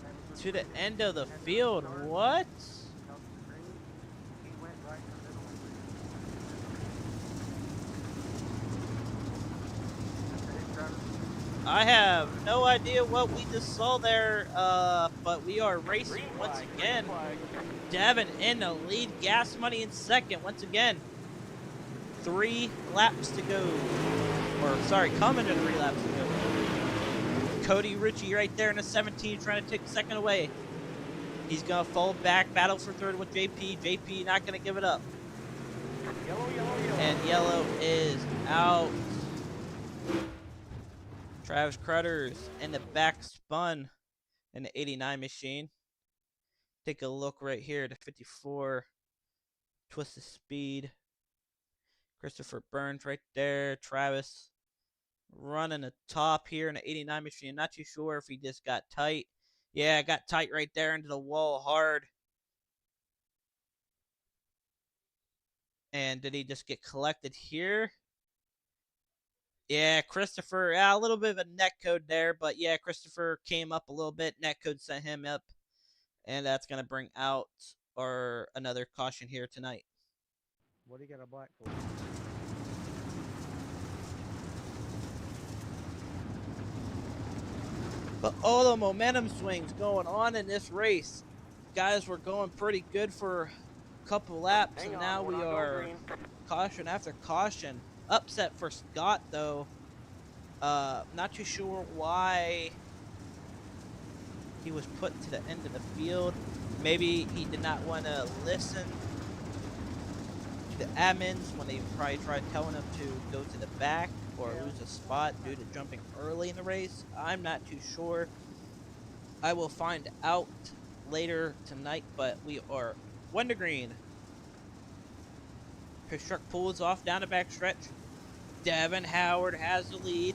[SPEAKER 5] That was
[SPEAKER 2] to the end of the field. What?
[SPEAKER 5] He went right in the middle of 3 and 4.
[SPEAKER 2] I have no idea what we just saw there, but we are racing once again. Devin in the lead, Gas Money in second once again. 3 laps to go. Or, sorry, coming to 3 laps to go. Cody Ritchie right there in the 17 trying to take second away. He's going to fall back, battle for third with JP. JP not going to give it up.
[SPEAKER 8] Yellow, yellow, yellow.
[SPEAKER 2] And yellow is out. Travis Crutters in the back spun in the 89 machine. Take a look right here. The 54 twist of speed. Christopher Burns right there. Travis running the top here in the 89 machine. Not too sure if he just got tight. Yeah, got tight right there into the wall hard. And did he just get collected here? Yeah, Christopher, a little bit of a net code there, but yeah, Christopher came up a little bit. Net code sent him up, and that's going to bring out or another caution here tonight.
[SPEAKER 5] What do you got a black for?
[SPEAKER 2] But all the momentum swings going on in this race. Guys, we're going pretty good for a couple laps,
[SPEAKER 8] Hang
[SPEAKER 2] and
[SPEAKER 8] on,
[SPEAKER 2] now
[SPEAKER 8] we're
[SPEAKER 2] we
[SPEAKER 8] not going
[SPEAKER 2] are
[SPEAKER 8] green.
[SPEAKER 2] caution after caution. Upset for Scott, though. Not too sure why he was put to the end of the field. Maybe he did not want to listen to the admins when they probably tried telling him to go to the back or lose a spot due to jumping early in the race. I'm not too sure. I will find out later tonight, but we are one to green. His truck pulls off down the back stretch. Devin Howard has the lead.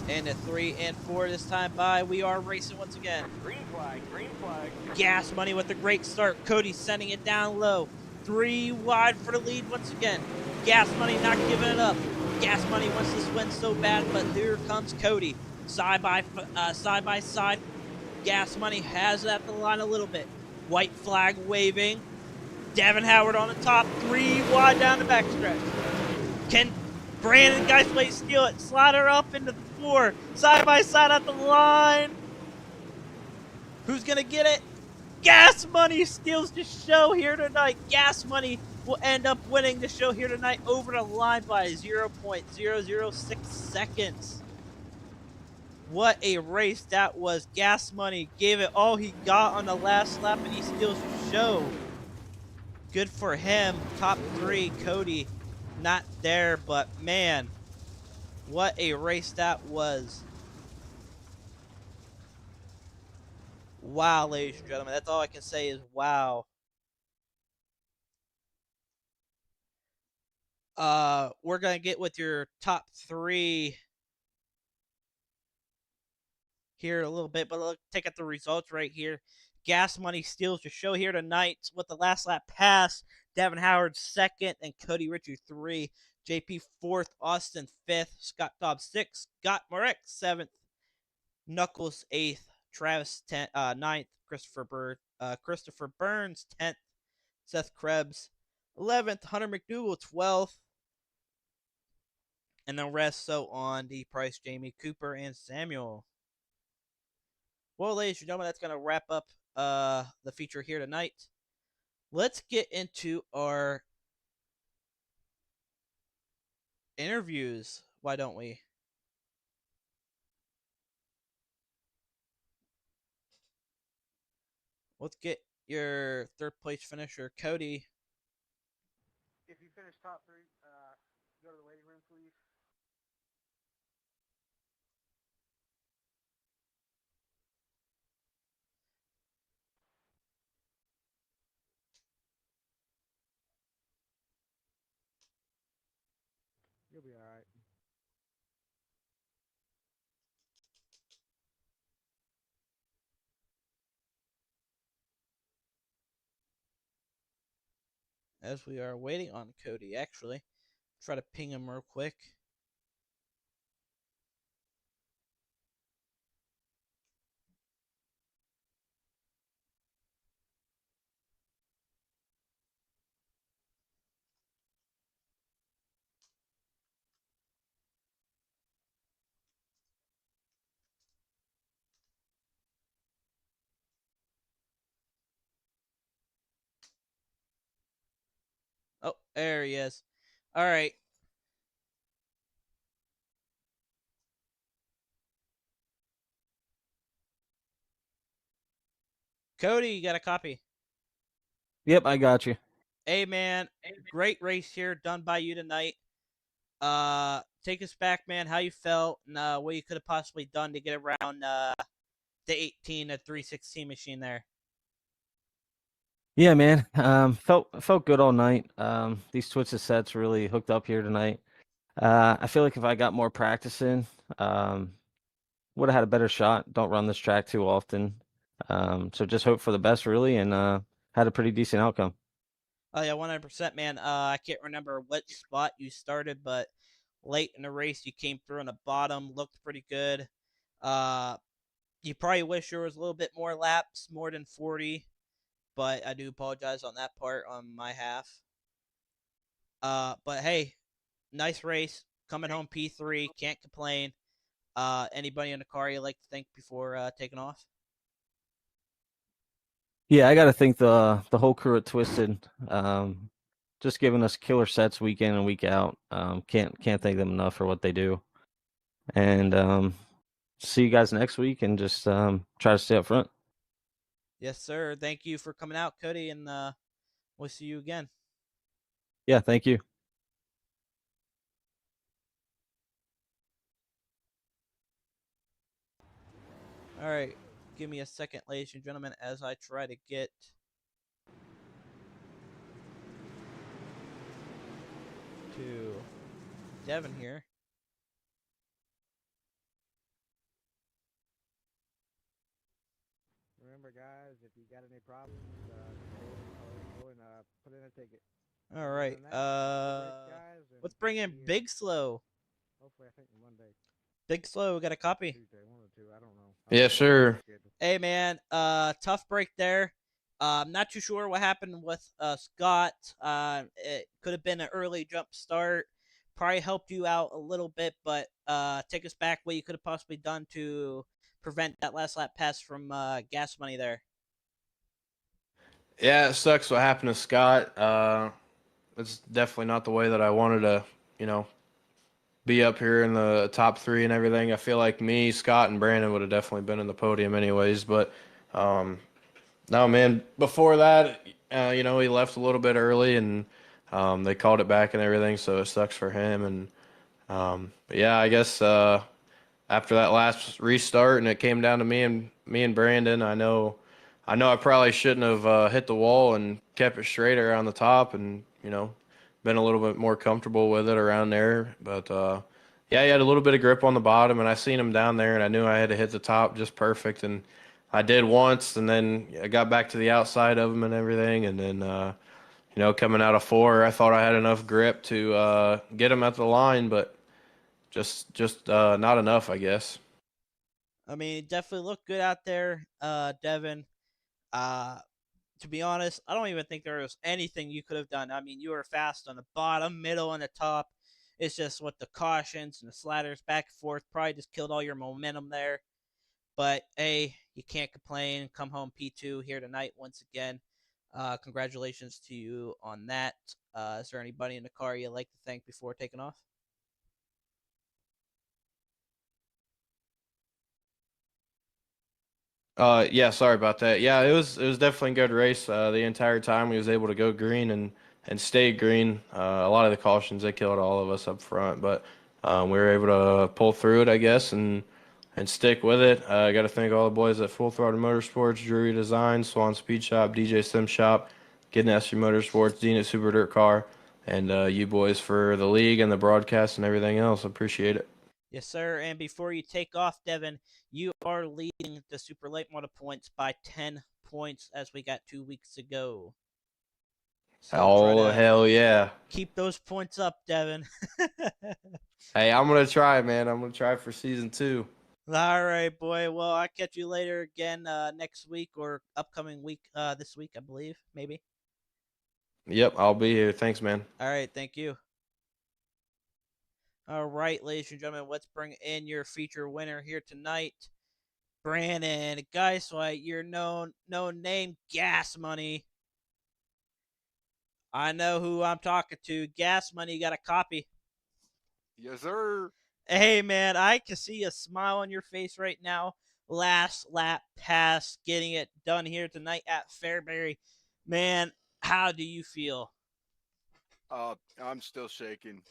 [SPEAKER 2] And a 3 and 4 this time by. We are racing once again.
[SPEAKER 8] Green flag, green flag.
[SPEAKER 2] Gas Money with a great start. Cody sending it down low. 3 wide for the lead once again. Gas Money not giving it up. Gas Money wants this win so bad, but here comes Cody. Side by side. Gas Money has it at the line a little bit. White flag waving. Devin Howard on the top. 3 wide down the backstretch. Can Brandon Geisler steal it? Slide her up into the 4. Side by side at the line. Who's going to get it? Gas Money steals the show here tonight. Gas Money will end up winning the show here tonight over the line by 0.006 seconds. What a race that was. Gas Money gave it all he got on the last lap, and he steals the show. Good for him. Top 3, Cody, not there, but man, what a race that was. Wow, ladies and gentlemen. That's all I can say is wow. We're going to get with your top 3 here in a little bit, but look, take out the results right here. Gas Money steals the show here tonight with the last lap pass. Devin Howard 2nd and Cody Richard 3. JP 4th, Austin 5th, Scott Dobbs 6th, Scott Marek 7th, Knuckles 8th, Travis 9th, Christopher Burns 10th, Seth Krebs 11th, Hunter McDougal 12th, and the rest so on. D. Price, Jamie Cooper, and Samuel. Well, ladies and gentlemen, that's going to wrap up the feature here tonight. Let's get into our interviews. Why don't we? Let's get your 3rd place finisher, Cody.
[SPEAKER 5] If you finish top 3, go to the waiting room, please. You'll be alright.
[SPEAKER 2] As we are waiting on Cody, actually. Try to ping him real quick. Oh, there he is. All right. Cody, you got a copy.
[SPEAKER 9] Yep, I got you.
[SPEAKER 2] Hey, man, great race here done by you tonight. Take us back, man, how you felt and what you could have possibly done to get around the 18 to 316 machine there.
[SPEAKER 9] Yeah, man. Felt good all night. These Twitches sets really hooked up here tonight. I feel like if I got more practice in, would have had a better shot. Don't run this track too often. So just hope for the best, really, and had a pretty decent outcome.
[SPEAKER 2] Oh yeah, 100%, man. I can't remember what spot you started, but late in the race you came through on the bottom, looked pretty good. You probably wish there was a little bit more laps, more than 40, but I do apologize on that part on my half. But hey, nice race. Coming home P3, can't complain. Anybody in the car you like to thank before taking off?
[SPEAKER 9] Yeah, I got to thank the whole crew at Twisted. Just giving us killer sets week in and week out. Can't thank them enough for what they do. And see you guys next week, and just try to stay up front.
[SPEAKER 2] Yes, sir. Thank you for coming out, Cody, and we'll see you again.
[SPEAKER 9] Yeah, thank you.
[SPEAKER 2] All right, give me a second, ladies and gentlemen, as I try to get to Devin here.
[SPEAKER 5] Remember, guys, if you got any problems, go and put in a ticket.
[SPEAKER 2] All right. Let's bring in Big Slow.
[SPEAKER 5] Hopefully, I think Monday,
[SPEAKER 2] Big Slow, got a copy.
[SPEAKER 5] Tuesday, one or two. I don't know.
[SPEAKER 7] Yeah, sure.
[SPEAKER 2] Hey, man. Tough break there. Not too sure what happened with Scott. It could have been an early jump start. Probably helped you out a little bit, but take us back what you could have possibly done to prevent that last lap pass from gas money there.
[SPEAKER 7] Yeah, it sucks what happened to Scott. It's definitely not the way that I wanted to, be up here in the top three and everything. I feel like me, Scott, and Brandon would have definitely been in the podium anyways. But no, man, before that, he left a little bit early and they called it back and everything, so it sucks for him. And but yeah, I guess after that last restart and it came down to me and Brandon, I know I probably shouldn't have hit the wall and kept it straight around the top and been a little bit more comfortable with it around there. But yeah, he had a little bit of grip on the bottom, and I seen him down there, and I knew I had to hit the top just perfect, and I did once, and then I got back to the outside of him and everything, and then coming out of four, I thought I had enough grip to get him at the line, but just not enough, I guess.
[SPEAKER 2] I mean, it definitely looked good out there, Devin. To be honest, I don't even think there was anything you could have done. I mean, you were fast on the bottom, middle, and the top. It's just what the cautions and the slatters back and forth probably just killed all your momentum there. But hey, you can't complain. Come home P2 here tonight once again. Congratulations to you on that. Is there anybody in the car you'd like to thank before taking off?
[SPEAKER 7] Yeah, sorry about that. Yeah, it was definitely a good race. The entire time we was able to go green and stay green. A lot of the cautions they killed all of us up front, but we were able to pull through it, I guess, and stick with it. I got to thank all the boys at Full Throttle Motorsports, Drury Design, Swan Speed Shop, DJ Sim Shop, Get Nasty Motorsports, Dean at Super Dirt Car, and you boys for the league and the broadcast and everything else. Appreciate it.
[SPEAKER 2] Yes, sir. And before you take off, Devin, you are leading the Super Late Model points by 10 points as we got 2 weeks ago. So
[SPEAKER 7] Oh, hell yeah.
[SPEAKER 2] keep those points up, Devin.
[SPEAKER 7] Hey, I'm going to try, man. I'm going to try for season 2.
[SPEAKER 2] All right, boy. Well, I'll catch you later again next week or upcoming week, this week, I believe, maybe.
[SPEAKER 7] Yep, I'll be here. Thanks, man.
[SPEAKER 2] All right, thank you. All right, ladies and gentlemen, let's bring in your feature winner here tonight, Brandon. Guys, so your known name, Gas Money. I know who I'm talking to. Gas Money, you got a copy.
[SPEAKER 6] Yes, sir.
[SPEAKER 2] Hey, man, I can see a smile on your face right now. last lap pass, getting it done here tonight at Fairbury. Man, how do you feel?
[SPEAKER 6] I'm still shaking.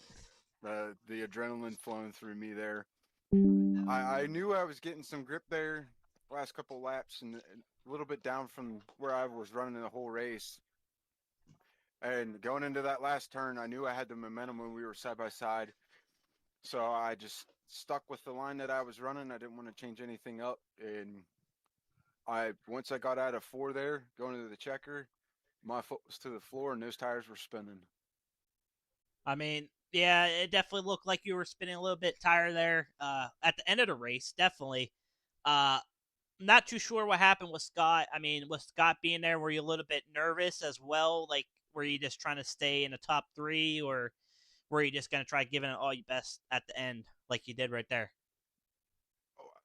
[SPEAKER 6] The adrenaline flowing through me there. I knew I was getting some grip there last couple laps and a little bit down from where I was running the whole race. And going into that last turn, I knew I had the momentum when we were side by side. So I just stuck with the line that I was running. I didn't want to change anything up. And once I got out of 4 there, going to the checker, my foot was to the floor and those tires were spinning.
[SPEAKER 2] I mean, yeah, it definitely looked like you were spinning a little bit tired there at the end of the race, definitely. Uh, not too sure what happened with Scott. I mean, with Scott being there, were you a little bit nervous as well? Like, were you just trying to stay in the top 3, or were you just going to try giving it all your best at the end, like you did right there?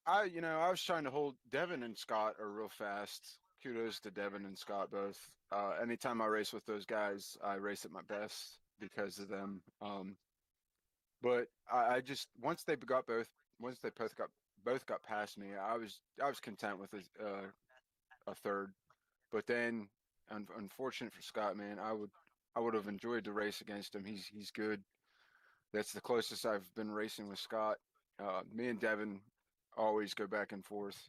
[SPEAKER 6] I was trying to hold Devin and Scott are real fast. Kudos to Devin and Scott both. Anytime I race with those guys, I race at my best because of them. But I just once they both got past me, I was content with a third. But then, unfortunate for Scott, man, I would have enjoyed the race against him. He's good. That's the closest I've been racing with Scott. Me and Devin always go back and forth,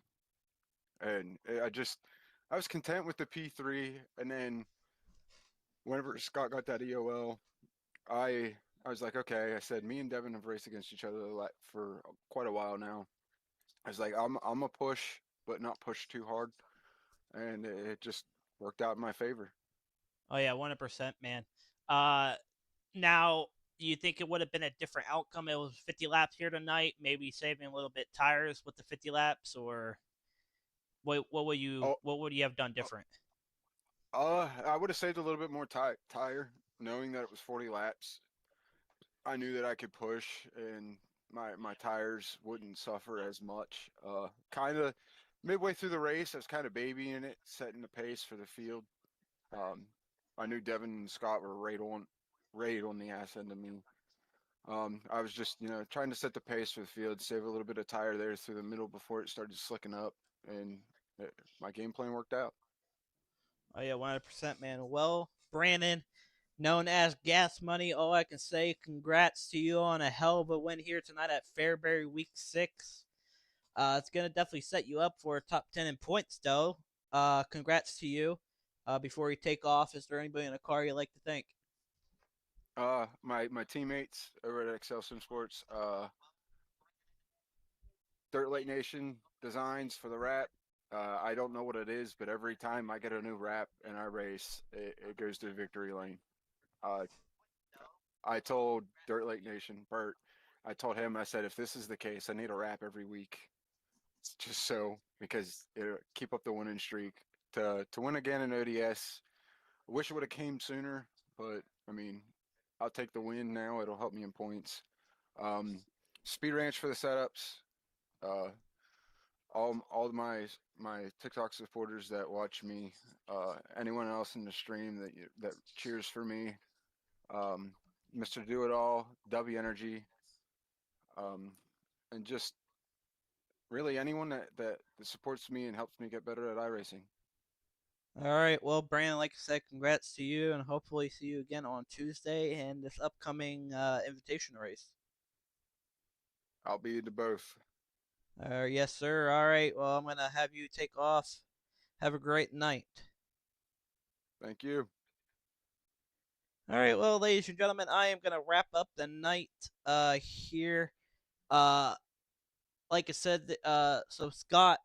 [SPEAKER 6] and I was content with the P3. And then whenever Scott got that EOL, I I was like, okay. I said, me and Devin have raced against each other for quite a while now. I was like, I'm a push, but not push too hard, and it just worked out in my favor.
[SPEAKER 2] Oh, yeah, 100%, man. Uh, Now, do you think it would have been a different outcome? It was 50 laps here tonight, maybe saving a little bit tires with the 50 laps, or what would you
[SPEAKER 6] Oh,
[SPEAKER 2] have done different?
[SPEAKER 6] I would have saved a little bit more tire, knowing that it was 40 laps. I knew that I could push and my tires wouldn't suffer as much. Kind of midway through the race, I was kind of babying it, setting the pace for the field. Um, I knew Devin and Scott were right on the ass end of me. I was just, trying to set the pace for the field, save a little bit of tire there through the middle before it started slicking up, and my game plan worked out.
[SPEAKER 2] Oh, yeah, 100%, man. Well, Brandon, known as Gas Money, all I can say, congrats to you on a hell of a win here tonight at Fairbury Week 6. It's going to definitely set you up for a top 10 in points, though. Congrats to you. Before you take off, is there anybody in the car you'd like to thank?
[SPEAKER 6] My teammates over at Excel Sim Sports, Dirt Lake Nation designs for the wrap. I don't know what it is, but every time I get a new wrap and I race, it goes to victory lane. Uh, I told Dirt Lake Nation, Bert, I told him, I said, if this is the case, I need a wrap every week. It's just so, because it'll keep up the winning streak. To win again in ODS, I wish it would have came sooner, but I mean, I'll take the win now. It'll help me in points. Um, Speed Ranch for the setups. Uh, all my TikTok supporters that watch me, anyone else in the stream that cheers for me, um, Mr. Do It All, W Energy, um, and just really anyone that supports me and helps me get better at iRacing.
[SPEAKER 2] All right. Well, Brandon, like I said, congrats to you, and hopefully see you again on Tuesday and this upcoming invitation race.
[SPEAKER 6] I'll be into both.
[SPEAKER 2] Yes, sir. All right. Well, I'm gonna have you take off. Have a great night.
[SPEAKER 6] Thank you.
[SPEAKER 2] All right. Well, ladies and gentlemen, I am gonna wrap up the night here. Uh, like I said, so Scott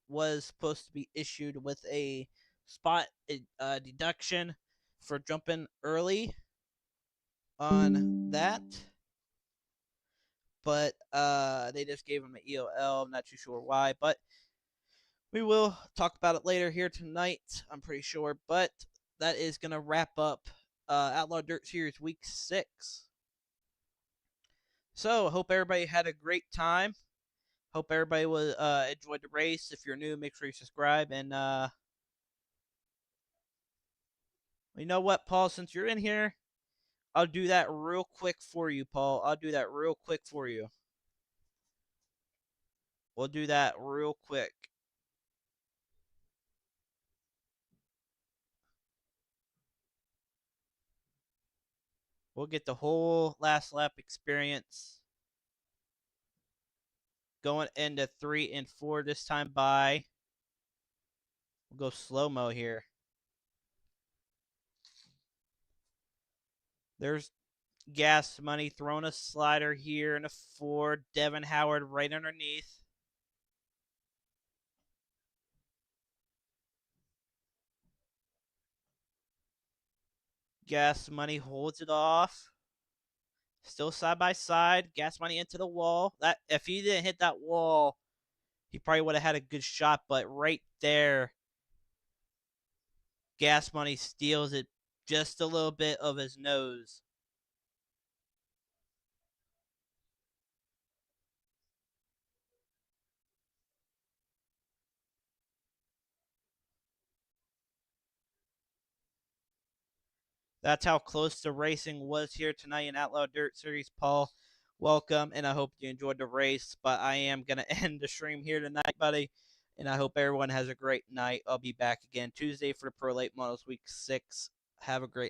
[SPEAKER 2] was supposed to be issued with a spot deduction for jumping early on that, but they just gave him an EOL. I'm not too sure why, but we will talk about it later here tonight, I'm pretty sure. But that is going to wrap up Outlaw Dirt Series Week 6. So, hope everybody had a great time. Hope everybody was enjoyed the race. If you're new, make sure you subscribe. And you know what, Paul? Since you're in here, I'll do that real quick for you, Paul. I'll do that real quick for you. We'll do that real quick. We'll get the whole last lap experience. Going into 3 and 4 this time by. We'll go slow-mo here. There's Gas Money throwing a slider here in a 4. Devin Howard right underneath. Gas Money holds it off. Still side by side. Gas Money into the wall. That if he didn't hit that wall, he probably would have had a good shot. But right there, Gas Money steals it just a little bit of his nose. That's how close the racing was here tonight in Outlaw Dirt Series. Paul, welcome, and I hope you enjoyed the race. But I am going to end the stream here tonight, buddy, and I hope everyone has a great night. I'll be back again Tuesday for the Pro Late Models Week 6. Have a great night.